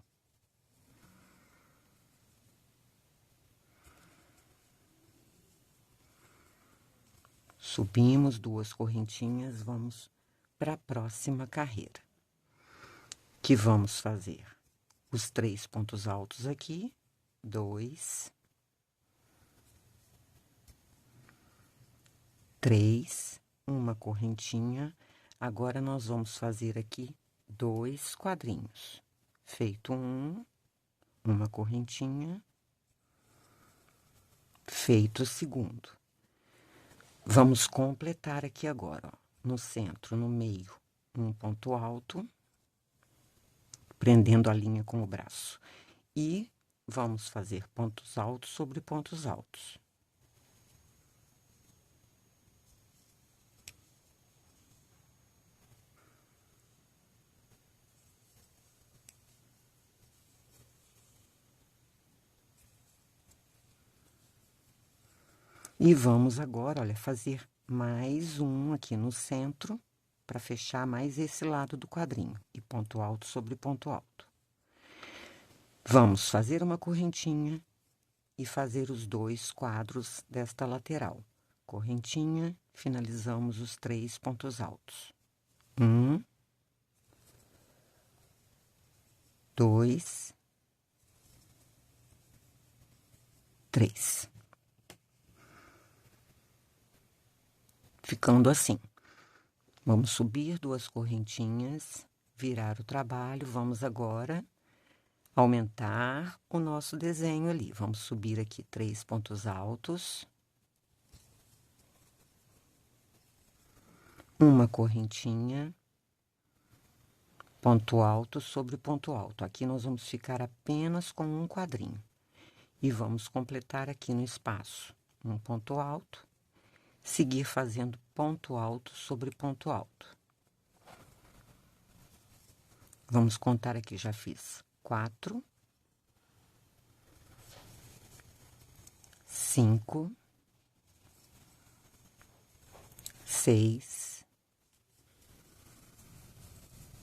Subimos 2 correntinhas, vamos para a próxima carreira, que vamos fazer os 3 pontos altos aqui, 2, 3, uma correntinha. Agora, nós vamos fazer aqui 2 quadrinhos. Feito uma correntinha, feito o segundo. Vamos completar aqui agora, ó, no centro, no meio, um ponto alto, prendendo a linha com o braço. E vamos fazer pontos altos sobre pontos altos. E vamos agora, olha, fazer mais um aqui no centro, para fechar mais esse lado do quadrinho. E ponto alto sobre ponto alto. Vamos fazer uma correntinha e fazer os 2 quadros desta lateral. Correntinha, finalizamos os 3 pontos altos. 1, 2, 3. Ficando assim. Vamos subir 2 correntinhas, virar o trabalho. Vamos agora aumentar o nosso desenho ali. Vamos subir aqui 3 pontos altos. Uma correntinha. Ponto alto sobre ponto alto. Aqui nós vamos ficar apenas com um quadrinho. E vamos completar aqui no espaço um ponto alto. Seguir fazendo ponto alto sobre ponto alto. Vamos contar aqui, já fiz 4, 5, 6,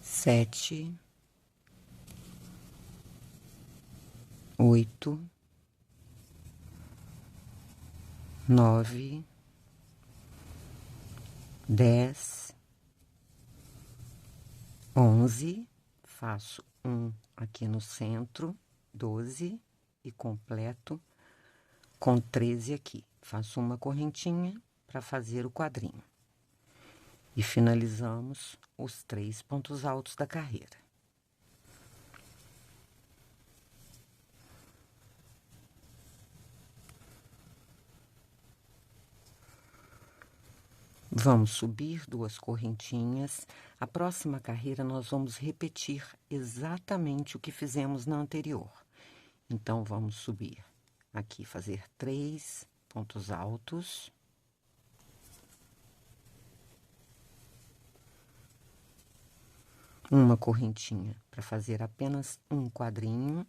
7, 8, 9, 10, 11, faço um aqui no centro, 12 e completo com 13 aqui. Faço uma correntinha para fazer o quadrinho. E finalizamos os 3 pontos altos da carreira. Vamos subir 2 correntinhas. A próxima carreira, nós vamos repetir exatamente o que fizemos na anterior. Então, vamos subir aqui, fazer 3 pontos altos. Uma correntinha para fazer apenas um quadrinho.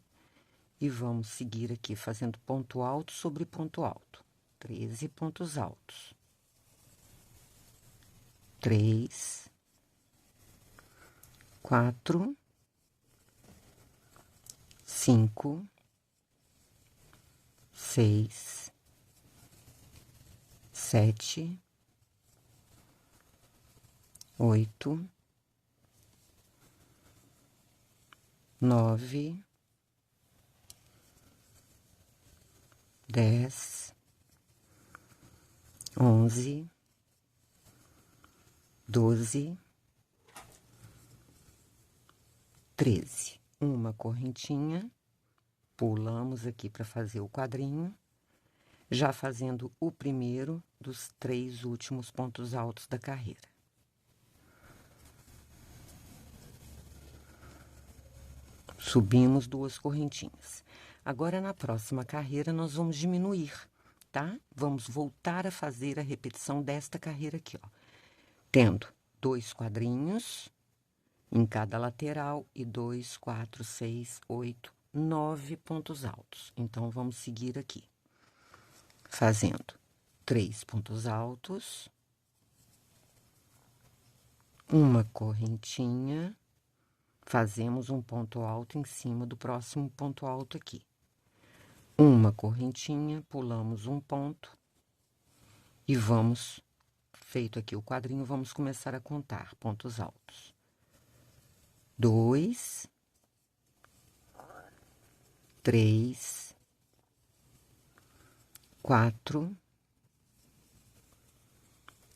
E vamos seguir aqui, fazendo ponto alto sobre ponto alto. 13 pontos altos. 3, 4, 5, 6, 7, 8, 9, 10, 11, 12, 13. Uma correntinha, pulamos aqui para fazer o quadrinho, já fazendo o primeiro dos 3 últimos pontos altos da carreira. Subimos 2 correntinhas. Agora, na próxima carreira, nós vamos diminuir, tá? Vamos voltar a fazer a repetição desta carreira aqui, ó. Tendo 2 quadrinhos em cada lateral e 2, 4, 6, 8, 9 pontos altos. Então, vamos seguir aqui. Fazendo 3 pontos altos, uma correntinha, fazemos um ponto alto em cima do próximo ponto alto aqui. Uma correntinha, pulamos um ponto e vamos, feito aqui o quadrinho, vamos começar a contar pontos altos. 2, 3, 4,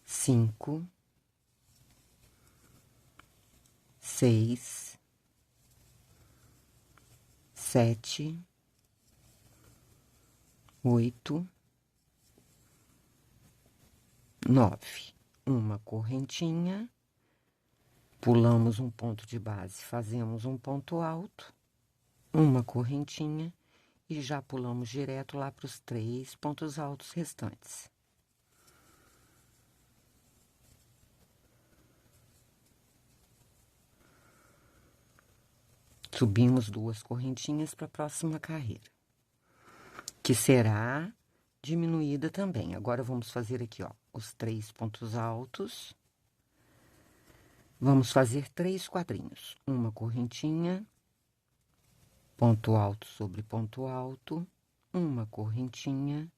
5, 6, 7, 8, 9. Uma correntinha, pulamos um ponto de base, fazemos um ponto alto, uma correntinha e já pulamos direto lá para os 3 pontos altos restantes. Subimos 2 correntinhas para a próxima carreira, que será diminuída também. Agora, vamos fazer aqui, ó, os 3 pontos altos. Vamos fazer 3 quadrinhos. Uma correntinha, ponto alto sobre ponto alto, uma correntinha,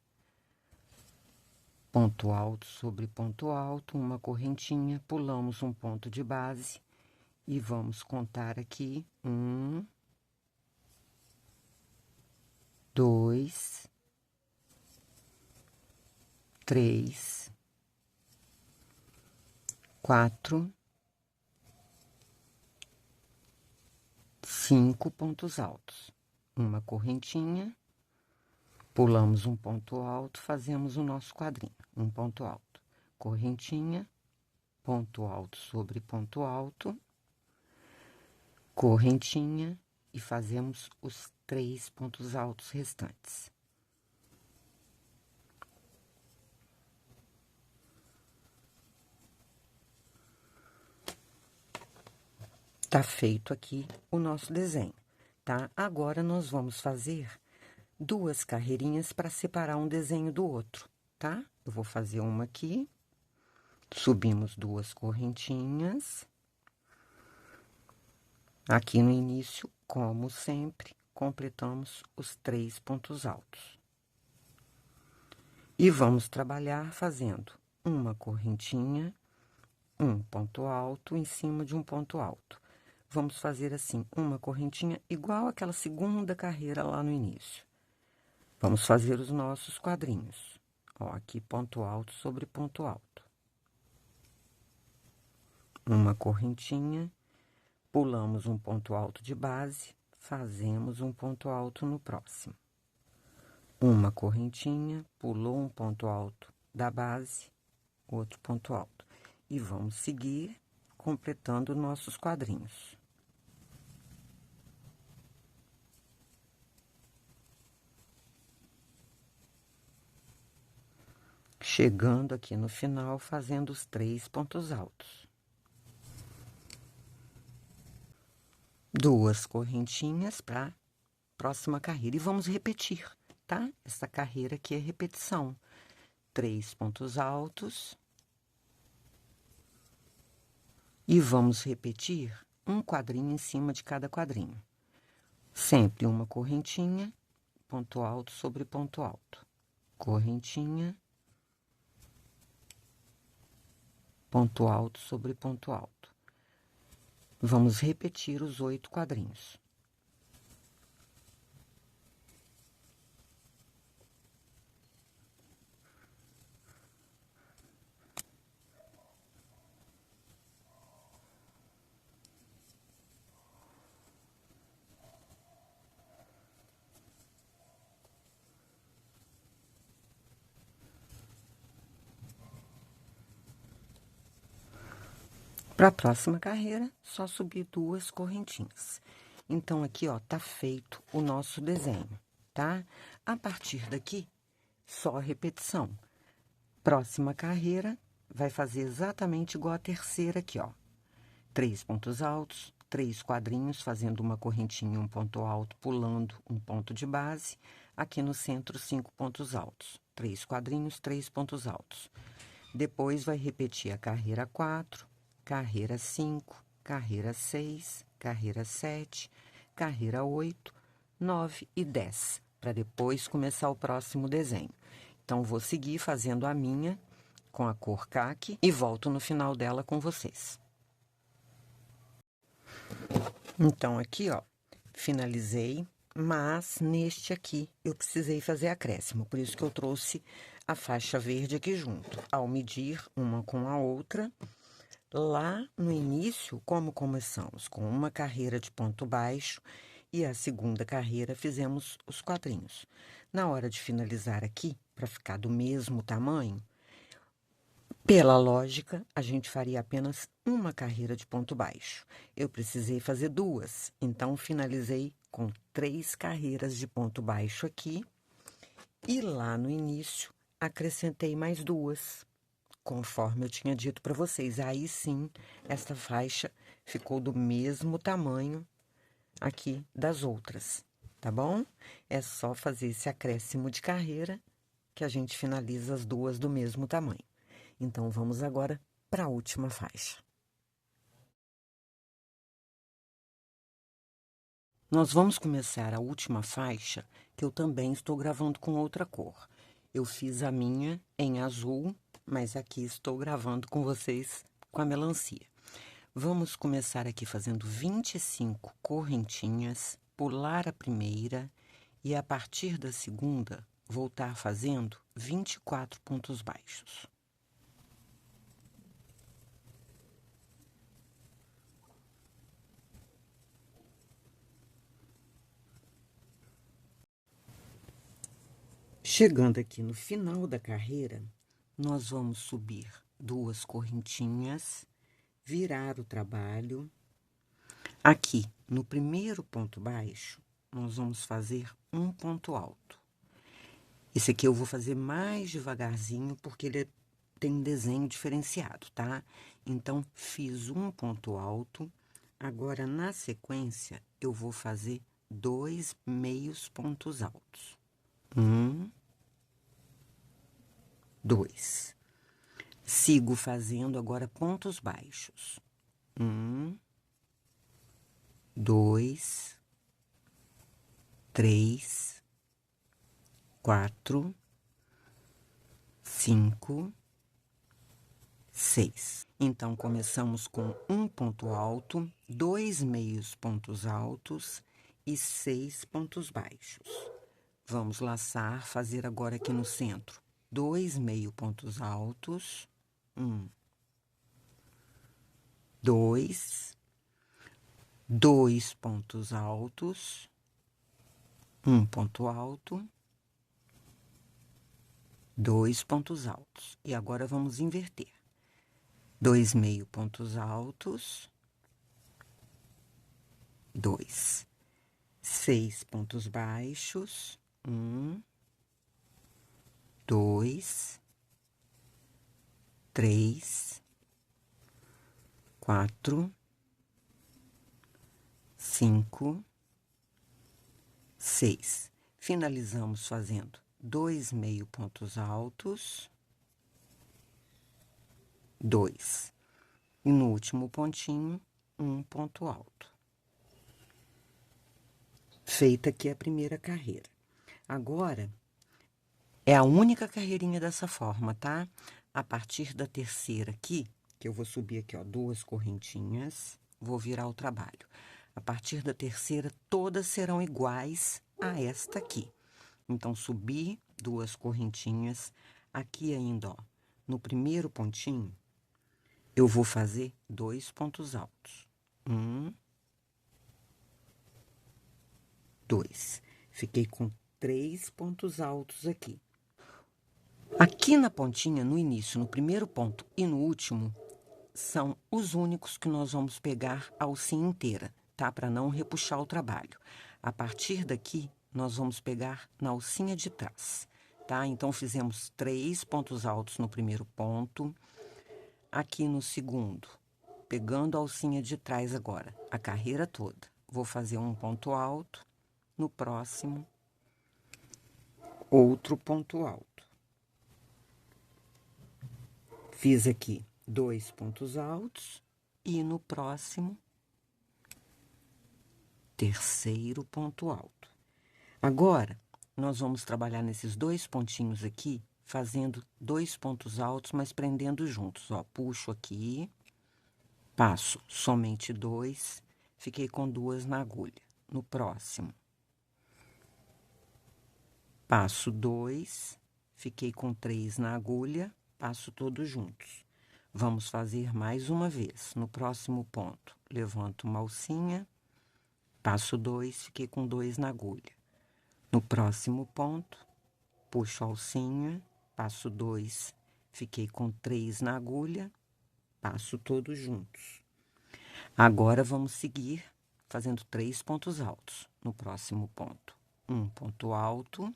ponto alto sobre ponto alto, uma correntinha, pulamos um ponto de base e vamos contar aqui 1, 2, 3, 4, 5 pontos altos. Uma correntinha, pulamos um ponto alto, fazemos o nosso quadrinho. Um ponto alto, correntinha, ponto alto sobre ponto alto, correntinha e fazemos os 3 pontos altos restantes. Tá feito aqui o nosso desenho, tá? Agora, nós vamos fazer 2 carreirinhas para separar um desenho do outro, tá? Eu vou fazer uma aqui, subimos 2 correntinhas. Aqui no início, como sempre, completamos os 3 pontos altos. E vamos trabalhar fazendo uma correntinha, um ponto alto em cima de um ponto alto. Vamos fazer assim, uma correntinha igual aquela segunda carreira lá no início. Vamos fazer os nossos quadrinhos. Ó, aqui ponto alto sobre ponto alto. Uma correntinha, pulamos um ponto alto de base, fazemos um ponto alto no próximo. Uma correntinha, pulou um ponto alto da base, outro ponto alto. E vamos seguir completando nossos quadrinhos. Chegando aqui no final, fazendo os 3 pontos altos. 2 correntinhas para próxima carreira. E vamos repetir, tá? Essa carreira aqui é repetição. 3 pontos altos. E vamos repetir um quadrinho em cima de cada quadrinho. Sempre uma correntinha, ponto alto sobre ponto alto. Correntinha, ponto alto sobre ponto alto. Vamos repetir os 8 quadrinhos. Para a próxima carreira, só subir 2 correntinhas. Então, aqui, ó, tá feito o nosso desenho, tá? A partir daqui, só repetição. Próxima carreira, vai fazer exatamente igual a terceira aqui, ó. 3 pontos altos, 3 quadrinhos, fazendo uma correntinha, um ponto alto, pulando um ponto de base. Aqui no centro, 5 pontos altos. 3 quadrinhos, 3 pontos altos. Depois, vai repetir a carreira 4, carreira 5, carreira 6, carreira 7, carreira 8, 9 e 10, para depois começar o próximo desenho. Então, vou seguir fazendo a minha com a cor caqui e volto no final dela com vocês. Então, aqui, ó, finalizei, mas neste aqui eu precisei fazer acréscimo, por isso que eu trouxe a faixa verde aqui junto. Ao medir uma com a outra, lá no início, como começamos com uma carreira de ponto baixo e a segunda carreira fizemos os quadrinhos. Na hora de finalizar aqui, para ficar do mesmo tamanho, pela lógica, a gente faria apenas uma carreira de ponto baixo. Eu precisei fazer 2, então finalizei com 3 carreiras de ponto baixo aqui. E lá no início, acrescentei mais 2, conforme eu tinha dito para vocês. Aí sim, essa faixa ficou do mesmo tamanho aqui das outras, tá bom? É só fazer esse acréscimo de carreira que a gente finaliza as 2 do mesmo tamanho. Então, vamos agora para a última faixa. Nós vamos começar a última faixa, que eu também estou gravando com outra cor. Eu fiz a minha em azul, mas aqui estou gravando com vocês com a melancia. Vamos começar aqui fazendo 25 correntinhas, pular a primeira e, a partir da segunda, voltar fazendo 24 pontos baixos. Chegando aqui no final da carreira, nós vamos subir 2 correntinhas, virar o trabalho. Aqui, no primeiro ponto baixo, nós vamos fazer um ponto alto. Esse aqui eu vou fazer mais devagarzinho, porque ele tem um desenho diferenciado, tá? Então, fiz um ponto alto. Agora, na sequência, eu vou fazer 2 meios pontos altos. 1, 2. Sigo fazendo agora pontos baixos. 1, 2, 3, 4, 5, 6. Então, começamos com um ponto alto, 2 meios pontos altos e 6 pontos baixos. Vamos laçar, fazer agora aqui no centro 2 meio pontos altos, 1, 2, 2 pontos altos, 1 ponto alto, 2 pontos altos. E agora vamos inverter. 2 meio pontos altos, 2, 6 pontos baixos, 1, 2, 3, 4, 5, 6. Finalizamos fazendo 2 meio pontos altos, 2. E no último pontinho, um ponto alto. Feita aqui a primeira carreira. Agora, é a única carreirinha dessa forma, tá? A partir da terceira aqui, que eu vou subir aqui, ó, 2 correntinhas, vou virar o trabalho. A partir da terceira, todas serão iguais a esta aqui. Então, subi 2 correntinhas, aqui ainda, ó, no primeiro pontinho, eu vou fazer 2 pontos altos. 1, 2. Fiquei com 3 pontos altos aqui. Aqui na pontinha, no início, no primeiro ponto e no último, são os únicos que nós vamos pegar a alcinha inteira, tá? Para não repuxar o trabalho. A partir daqui, nós vamos pegar na alcinha de trás, tá? Então, fizemos 3 pontos altos no primeiro ponto. Aqui no segundo, pegando a alcinha de trás agora, a carreira toda. Vou fazer um ponto alto, no próximo, outro ponto alto. Fiz aqui 2 pontos altos e no próximo, terceiro ponto alto. Agora, nós vamos trabalhar nesses 2 pontinhos aqui, fazendo 2 pontos altos, mas prendendo juntos, ó. Puxo aqui, passo somente 2, fiquei com 2 na agulha. No próximo, passo 2, fiquei com 3 na agulha, passo todos juntos. Vamos fazer mais uma vez. No próximo ponto, levanto uma alcinha, passo 2, fiquei com 2 na agulha. No próximo ponto, puxo a alcinha, passo 2, fiquei com 3 na agulha, passo todos juntos. Agora, vamos seguir fazendo 3 pontos altos. No próximo ponto, um ponto alto,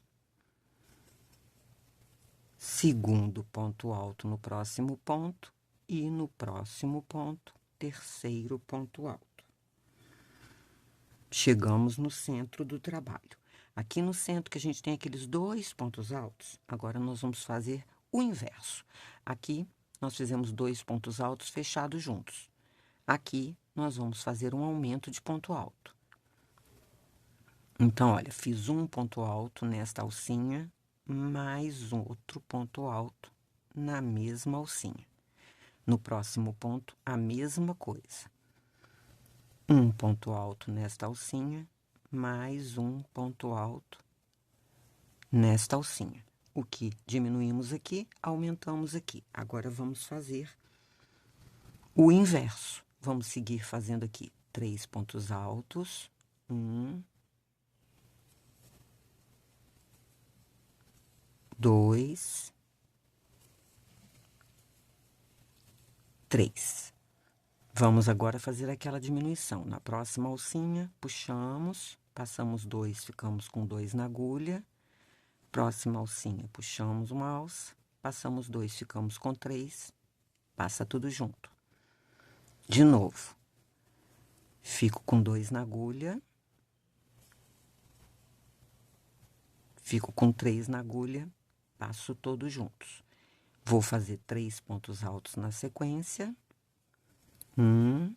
segundo ponto alto no próximo ponto e no próximo ponto, terceiro ponto alto. Chegamos no centro do trabalho. Aqui no centro que a gente tem aqueles 2 pontos altos, agora nós vamos fazer o inverso. Aqui nós fizemos 2 pontos altos fechados juntos. Aqui nós vamos fazer um aumento de ponto alto. Então, olha, fiz um ponto alto nesta alcinha, mais outro ponto alto na mesma alcinha. No próximo ponto, a mesma coisa. Um ponto alto nesta alcinha, mais um ponto alto nesta alcinha. O que diminuímos aqui, aumentamos aqui. Agora, vamos fazer o inverso. Vamos seguir fazendo aqui 3 pontos altos. 1, 2, 3. Vamos agora fazer aquela diminuição. Na próxima alcinha, puxamos, passamos 2, ficamos com 2 na agulha. Próxima alcinha, puxamos uma alça, passamos 2, ficamos com 3, passa tudo junto. De novo, fico com 2 na agulha, fico com 3 na agulha, passo todos juntos. Vou fazer 3 pontos altos na sequência. 1,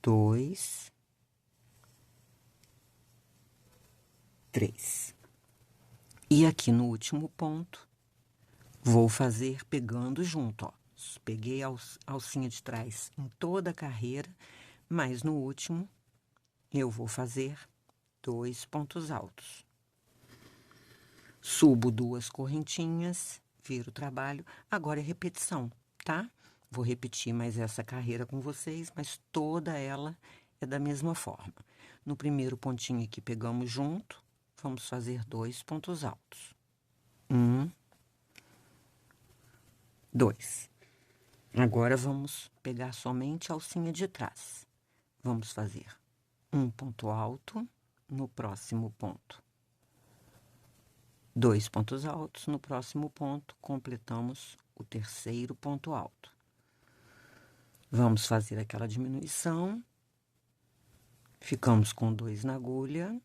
2, 3. E aqui no último ponto, vou fazer pegando junto, ó. Peguei a alcinha de trás em toda a carreira, mas no último, eu vou fazer 2 pontos altos. Subo 2 correntinhas, viro o trabalho. Agora é repetição, tá? Vou repetir mais essa carreira com vocês, mas toda ela é da mesma forma. No primeiro pontinho aqui, pegamos junto, vamos fazer 2 pontos altos. 1, 2. Agora, vamos pegar somente a alcinha de trás. Vamos fazer um ponto alto no próximo ponto. 2 pontos altos, no próximo ponto, completamos o terceiro ponto alto. Vamos fazer aquela diminuição. Ficamos com 2 na agulha.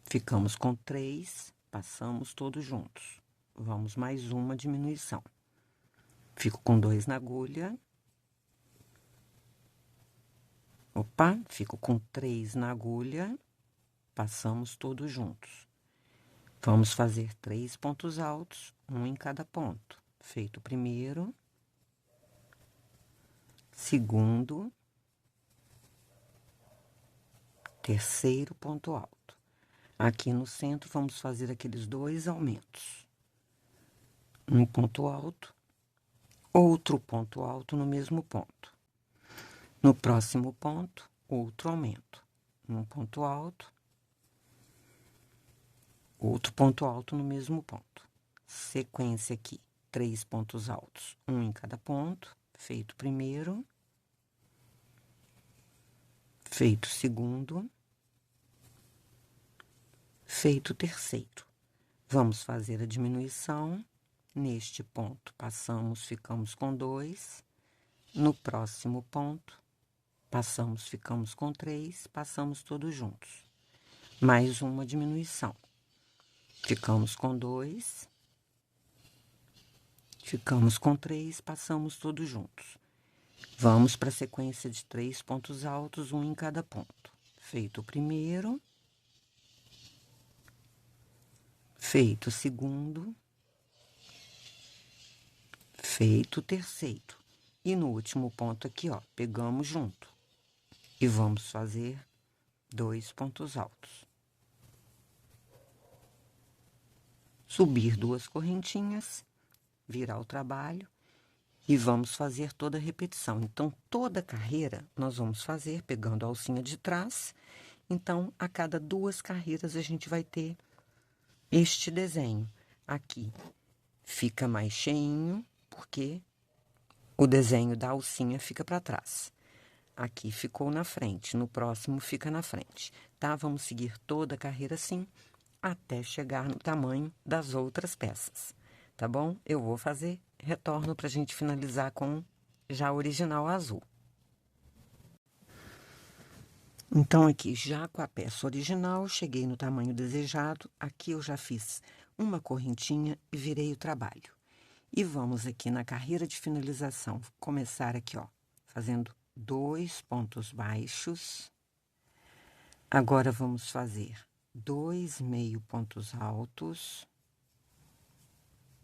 Ficamos com 3, passamos todos juntos. Vamos mais uma diminuição. Fico com 2 na agulha. Opa, fico com 3 na agulha. Passamos todos juntos. Vamos fazer 3 pontos altos, um em cada ponto. Feito o primeiro, segundo, terceiro ponto alto. Aqui no centro, vamos fazer aqueles 2 aumentos. Um ponto alto, outro ponto alto no mesmo ponto. No próximo ponto, outro aumento. Um ponto alto, outro ponto alto no mesmo ponto. sequência aqui, 3 pontos altos, um em cada ponto, feito o primeiro, feito o segundo, feito o terceiro. Vamos fazer a diminuição. Neste ponto, passamos, ficamos com 2. No próximo ponto, passamos, ficamos com 3, passamos todos juntos. Mais uma diminuição. Ficamos com 2. Ficamos com 3, passamos todos juntos. Vamos para a sequência de 3 pontos altos, um em cada ponto. Feito o primeiro. Feito o segundo. Feito o terceiro. E no último ponto aqui, ó, pegamos junto. E vamos fazer 2 pontos altos. Subir 2 correntinhas, virar o trabalho e vamos fazer toda a repetição. Então, toda a carreira nós vamos fazer pegando a alcinha de trás. Então, a cada 2 carreiras a gente vai ter este desenho. Aqui fica mais cheinho, porque o desenho da alcinha fica para trás. Aqui ficou na frente, no próximo fica na frente, tá? Vamos seguir toda a carreira assim, até chegar no tamanho das outras peças, tá bom? Eu vou fazer, retorno pra gente finalizar com já a original azul. Então, aqui, já com a peça original, cheguei no tamanho desejado. Aqui eu já fiz uma correntinha e virei o trabalho. E vamos aqui na carreira de finalização, começar aqui, ó, fazendo 2 pontos baixos. Agora, vamos fazer 2 meio pontos altos.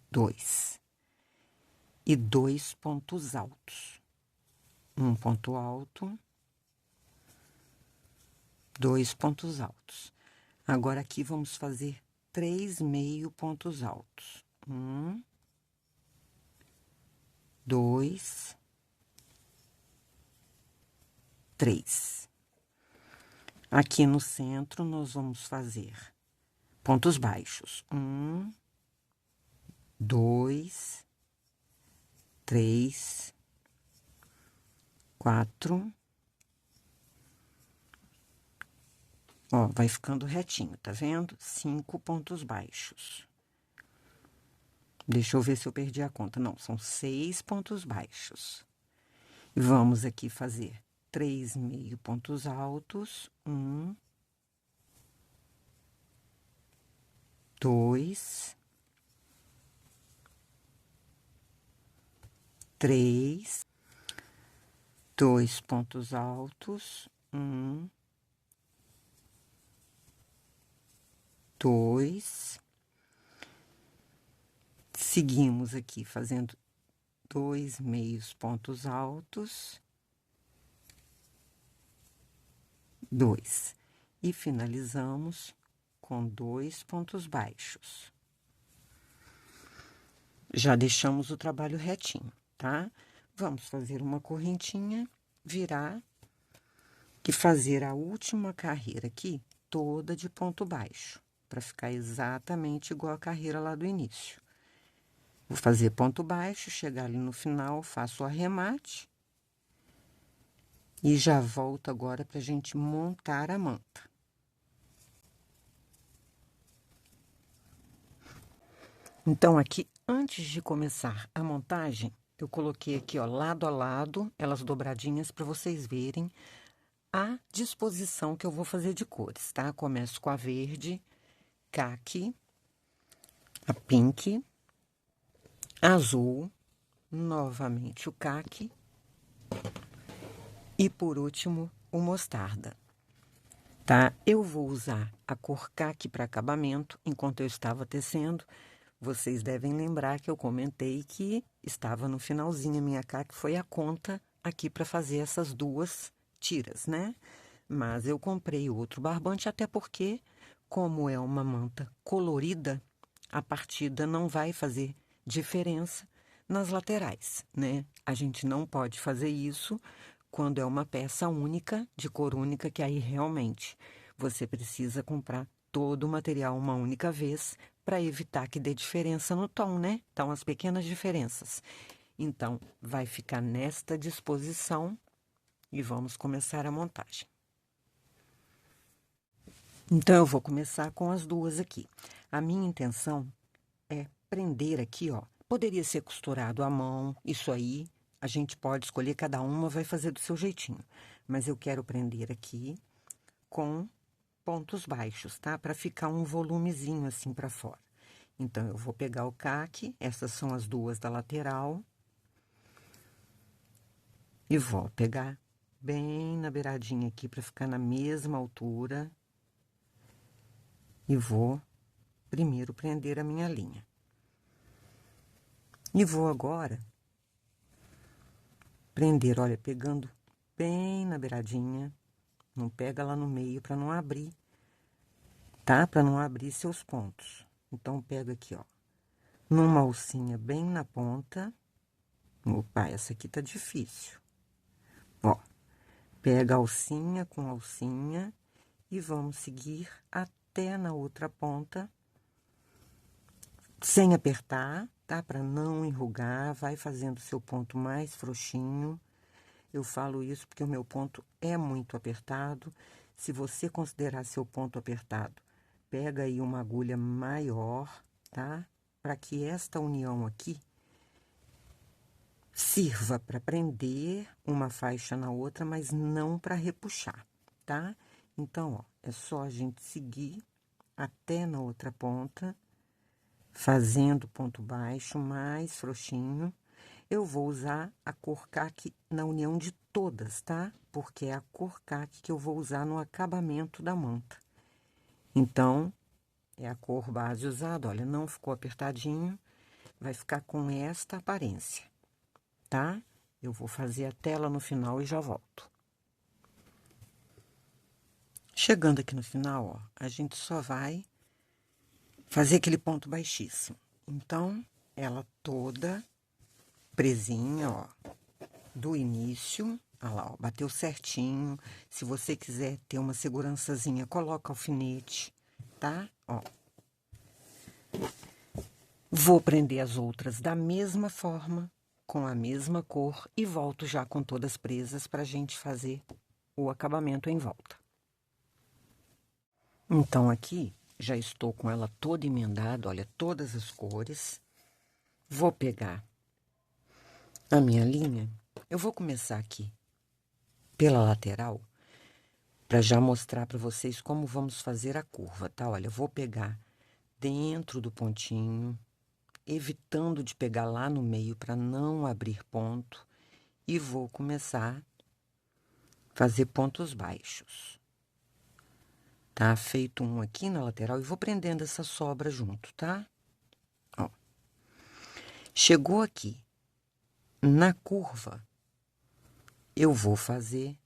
2. E 2 pontos altos. Um ponto alto. 2 pontos altos. Agora, aqui, vamos fazer 3 meio pontos altos. 1, 2, 3. Aqui no centro, nós vamos fazer pontos baixos. 1, 2, 3, 4. Ó, vai ficando retinho, tá vendo? 5 pontos baixos. Deixa eu ver se eu perdi a conta. Não, são 6 pontos baixos. E vamos aqui fazer 3 meio pontos altos. 1, 2, 3, 2 pontos altos. 1, 2. Seguimos aqui fazendo 2 meios pontos altos. 2. E finalizamos com 2 pontos baixos. Já deixamos o trabalho retinho, tá? Vamos fazer uma correntinha, virar e fazer a última carreira aqui toda de ponto baixo, para ficar exatamente igual a carreira lá do início. Vou fazer ponto baixo, chegar ali no final, faço o arremate. E já volto agora pra gente montar a manta. Então, aqui, antes de começar a montagem, eu coloquei aqui, ó, lado a lado, elas dobradinhas, para vocês verem a disposição que eu vou fazer de cores, tá? Começo com a verde, caqui, a pink, azul, novamente o caqui e, por último, o mostarda, tá? Eu vou usar a cor caqui para acabamento. Enquanto eu estava tecendo, vocês devem lembrar que eu comentei que estava no finalzinho, a minha caqui foi a conta aqui para fazer essas 2 tiras, né? Mas eu comprei outro barbante, até porque, como é uma manta colorida, a partida não vai fazer diferença nas laterais, né? A gente não pode fazer isso quando é uma peça única, de cor única, que aí realmente você precisa comprar todo o material uma única vez para evitar que dê diferença no tom, né? Então, as pequenas diferenças. Então, vai ficar nesta disposição e vamos começar a montagem. Então, eu vou começar com as duas aqui. A minha intenção é prender aqui, ó. Poderia ser costurado à mão, isso aí a gente pode escolher, cada uma vai fazer do seu jeitinho. Mas eu quero prender aqui com pontos baixos, tá? Para ficar um volumezinho assim para fora. Então, eu vou pegar o caque, essas são as duas da lateral. E vou pegar bem na beiradinha aqui para ficar na mesma altura. E vou primeiro prender a minha linha. E vou agora prender, olha, pegando bem na beiradinha. Não pega lá no meio para não abrir, tá? Para não abrir seus pontos. Então, pega aqui, ó, numa alcinha bem na ponta. Opa, essa aqui tá difícil. Ó, pega a alcinha com alcinha e vamos seguir até na outra ponta, sem apertar, tá? Para não enrugar, vai fazendo seu ponto mais frouxinho. Eu falo isso porque o meu ponto é muito apertado. Se você considerar seu ponto apertado, pega aí uma agulha maior, tá? Para que esta união aqui sirva para prender uma faixa na outra, mas não para repuxar, tá? Então, ó, é só a gente seguir até na outra ponta, fazendo ponto baixo mais frouxinho. Eu vou usar a cor caque na união de todas, tá? Porque é a cor caque que eu vou usar no acabamento da manta. Então, é a cor base usada, olha, não ficou apertadinho, vai ficar com esta aparência, tá? Eu vou fazer a tela no final e já volto. Chegando aqui no final, ó, a gente só vai fazer aquele ponto baixíssimo. Então, ela toda presinha, ó, do início, olha lá, ó, bateu certinho. Se você quiser ter uma segurançazinha, coloca alfinete, tá? Ó. Vou prender as outras da mesma forma, com a mesma cor, e volto já com todas presas pra gente fazer o acabamento em volta. Então, aqui, já estou com ela toda emendada, olha, todas as cores. Vou pegar a minha linha, eu vou começar aqui pela lateral, para já mostrar para vocês como vamos fazer a curva, tá? Olha, eu vou pegar dentro do pontinho, evitando de pegar lá no meio para não abrir ponto, e vou começar a fazer pontos baixos. Tá? Feito um aqui na lateral e vou prendendo essa sobra junto, tá? Ó. Chegou aqui na curva, eu vou fazer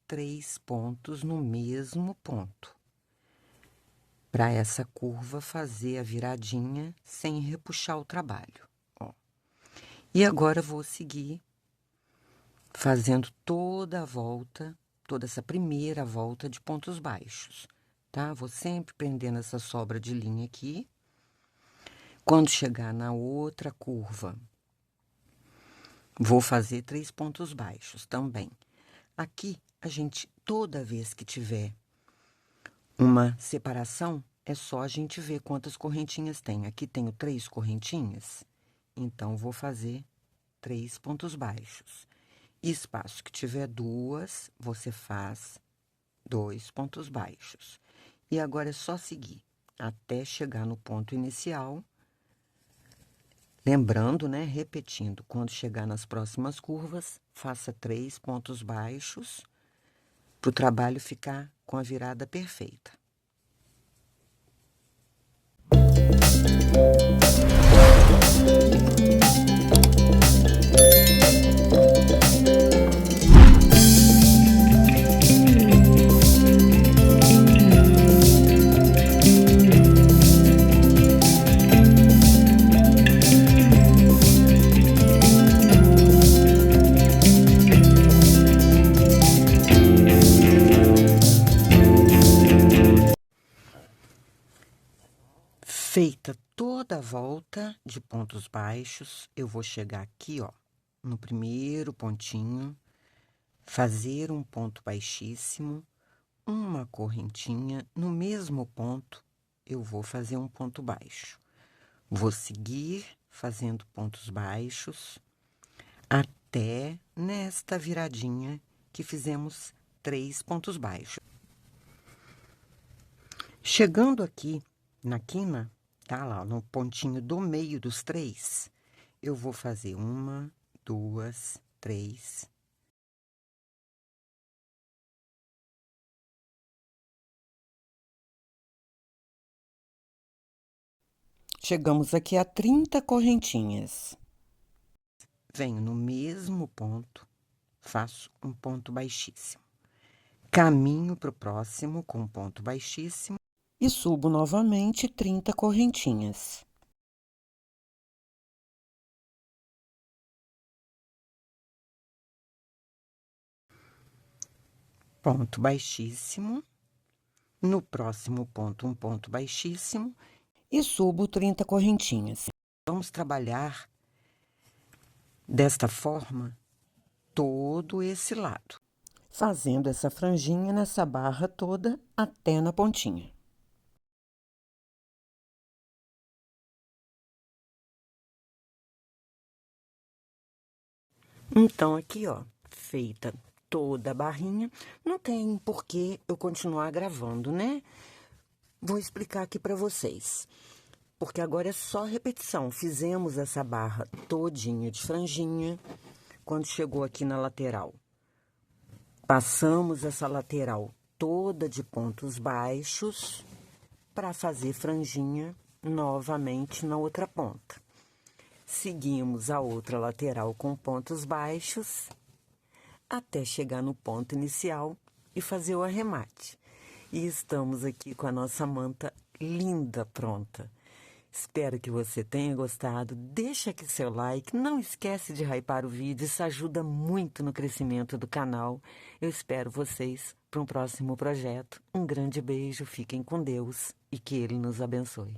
3 pontos no mesmo ponto. Para essa curva fazer a viradinha sem repuxar o trabalho, ó. E agora vou seguir fazendo toda a volta, toda essa primeira volta de pontos baixos, tá? Vou sempre prendendo essa sobra de linha aqui. Quando chegar na outra curva, vou fazer 3 pontos baixos também. Aqui, a gente, toda vez que tiver uma separação, é só a gente ver quantas correntinhas tem. Aqui tenho 3 correntinhas, então, vou fazer 3 pontos baixos. Espaço que tiver 2, você faz 2 pontos baixos. E agora é só seguir até chegar no ponto inicial. Lembrando, né, repetindo, quando chegar nas próximas curvas, faça 3 pontos baixos, para o trabalho ficar com a virada perfeita. Feita toda a volta de pontos baixos, eu vou chegar aqui, ó, no primeiro pontinho, fazer um ponto baixíssimo, uma correntinha, no mesmo ponto eu vou fazer um ponto baixo. Vou seguir fazendo pontos baixos até nesta viradinha que fizemos 3 pontos baixos. Chegando aqui na quina, tá lá, no pontinho do meio dos 3, eu vou fazer 1, 2, 3. Chegamos aqui a 30 correntinhas. Venho no mesmo ponto, faço um ponto baixíssimo. Caminho para o próximo com um ponto baixíssimo e subo novamente 30 correntinhas. Ponto baixíssimo. No próximo ponto, um ponto baixíssimo e subo 30 correntinhas. Vamos trabalhar desta forma todo esse lado, fazendo essa franjinha nessa barra toda até na pontinha. Então, aqui, ó, feita toda a barrinha, não tem por que eu continuar gravando, né? Vou explicar aqui para vocês. Porque agora é só repetição. Fizemos essa barra todinha de franjinha. Quando chegou aqui na lateral, passamos essa lateral toda de pontos baixos para fazer franjinha novamente na outra ponta. Seguimos a outra lateral com pontos baixos até chegar no ponto inicial e fazer o arremate. E estamos aqui com a nossa manta linda pronta. Espero que você tenha gostado. Deixa aqui seu like. Não esquece de hypar o vídeo. Isso ajuda muito no crescimento do canal. Eu espero vocês para um próximo projeto. Um grande beijo. Fiquem com Deus e que Ele nos abençoe.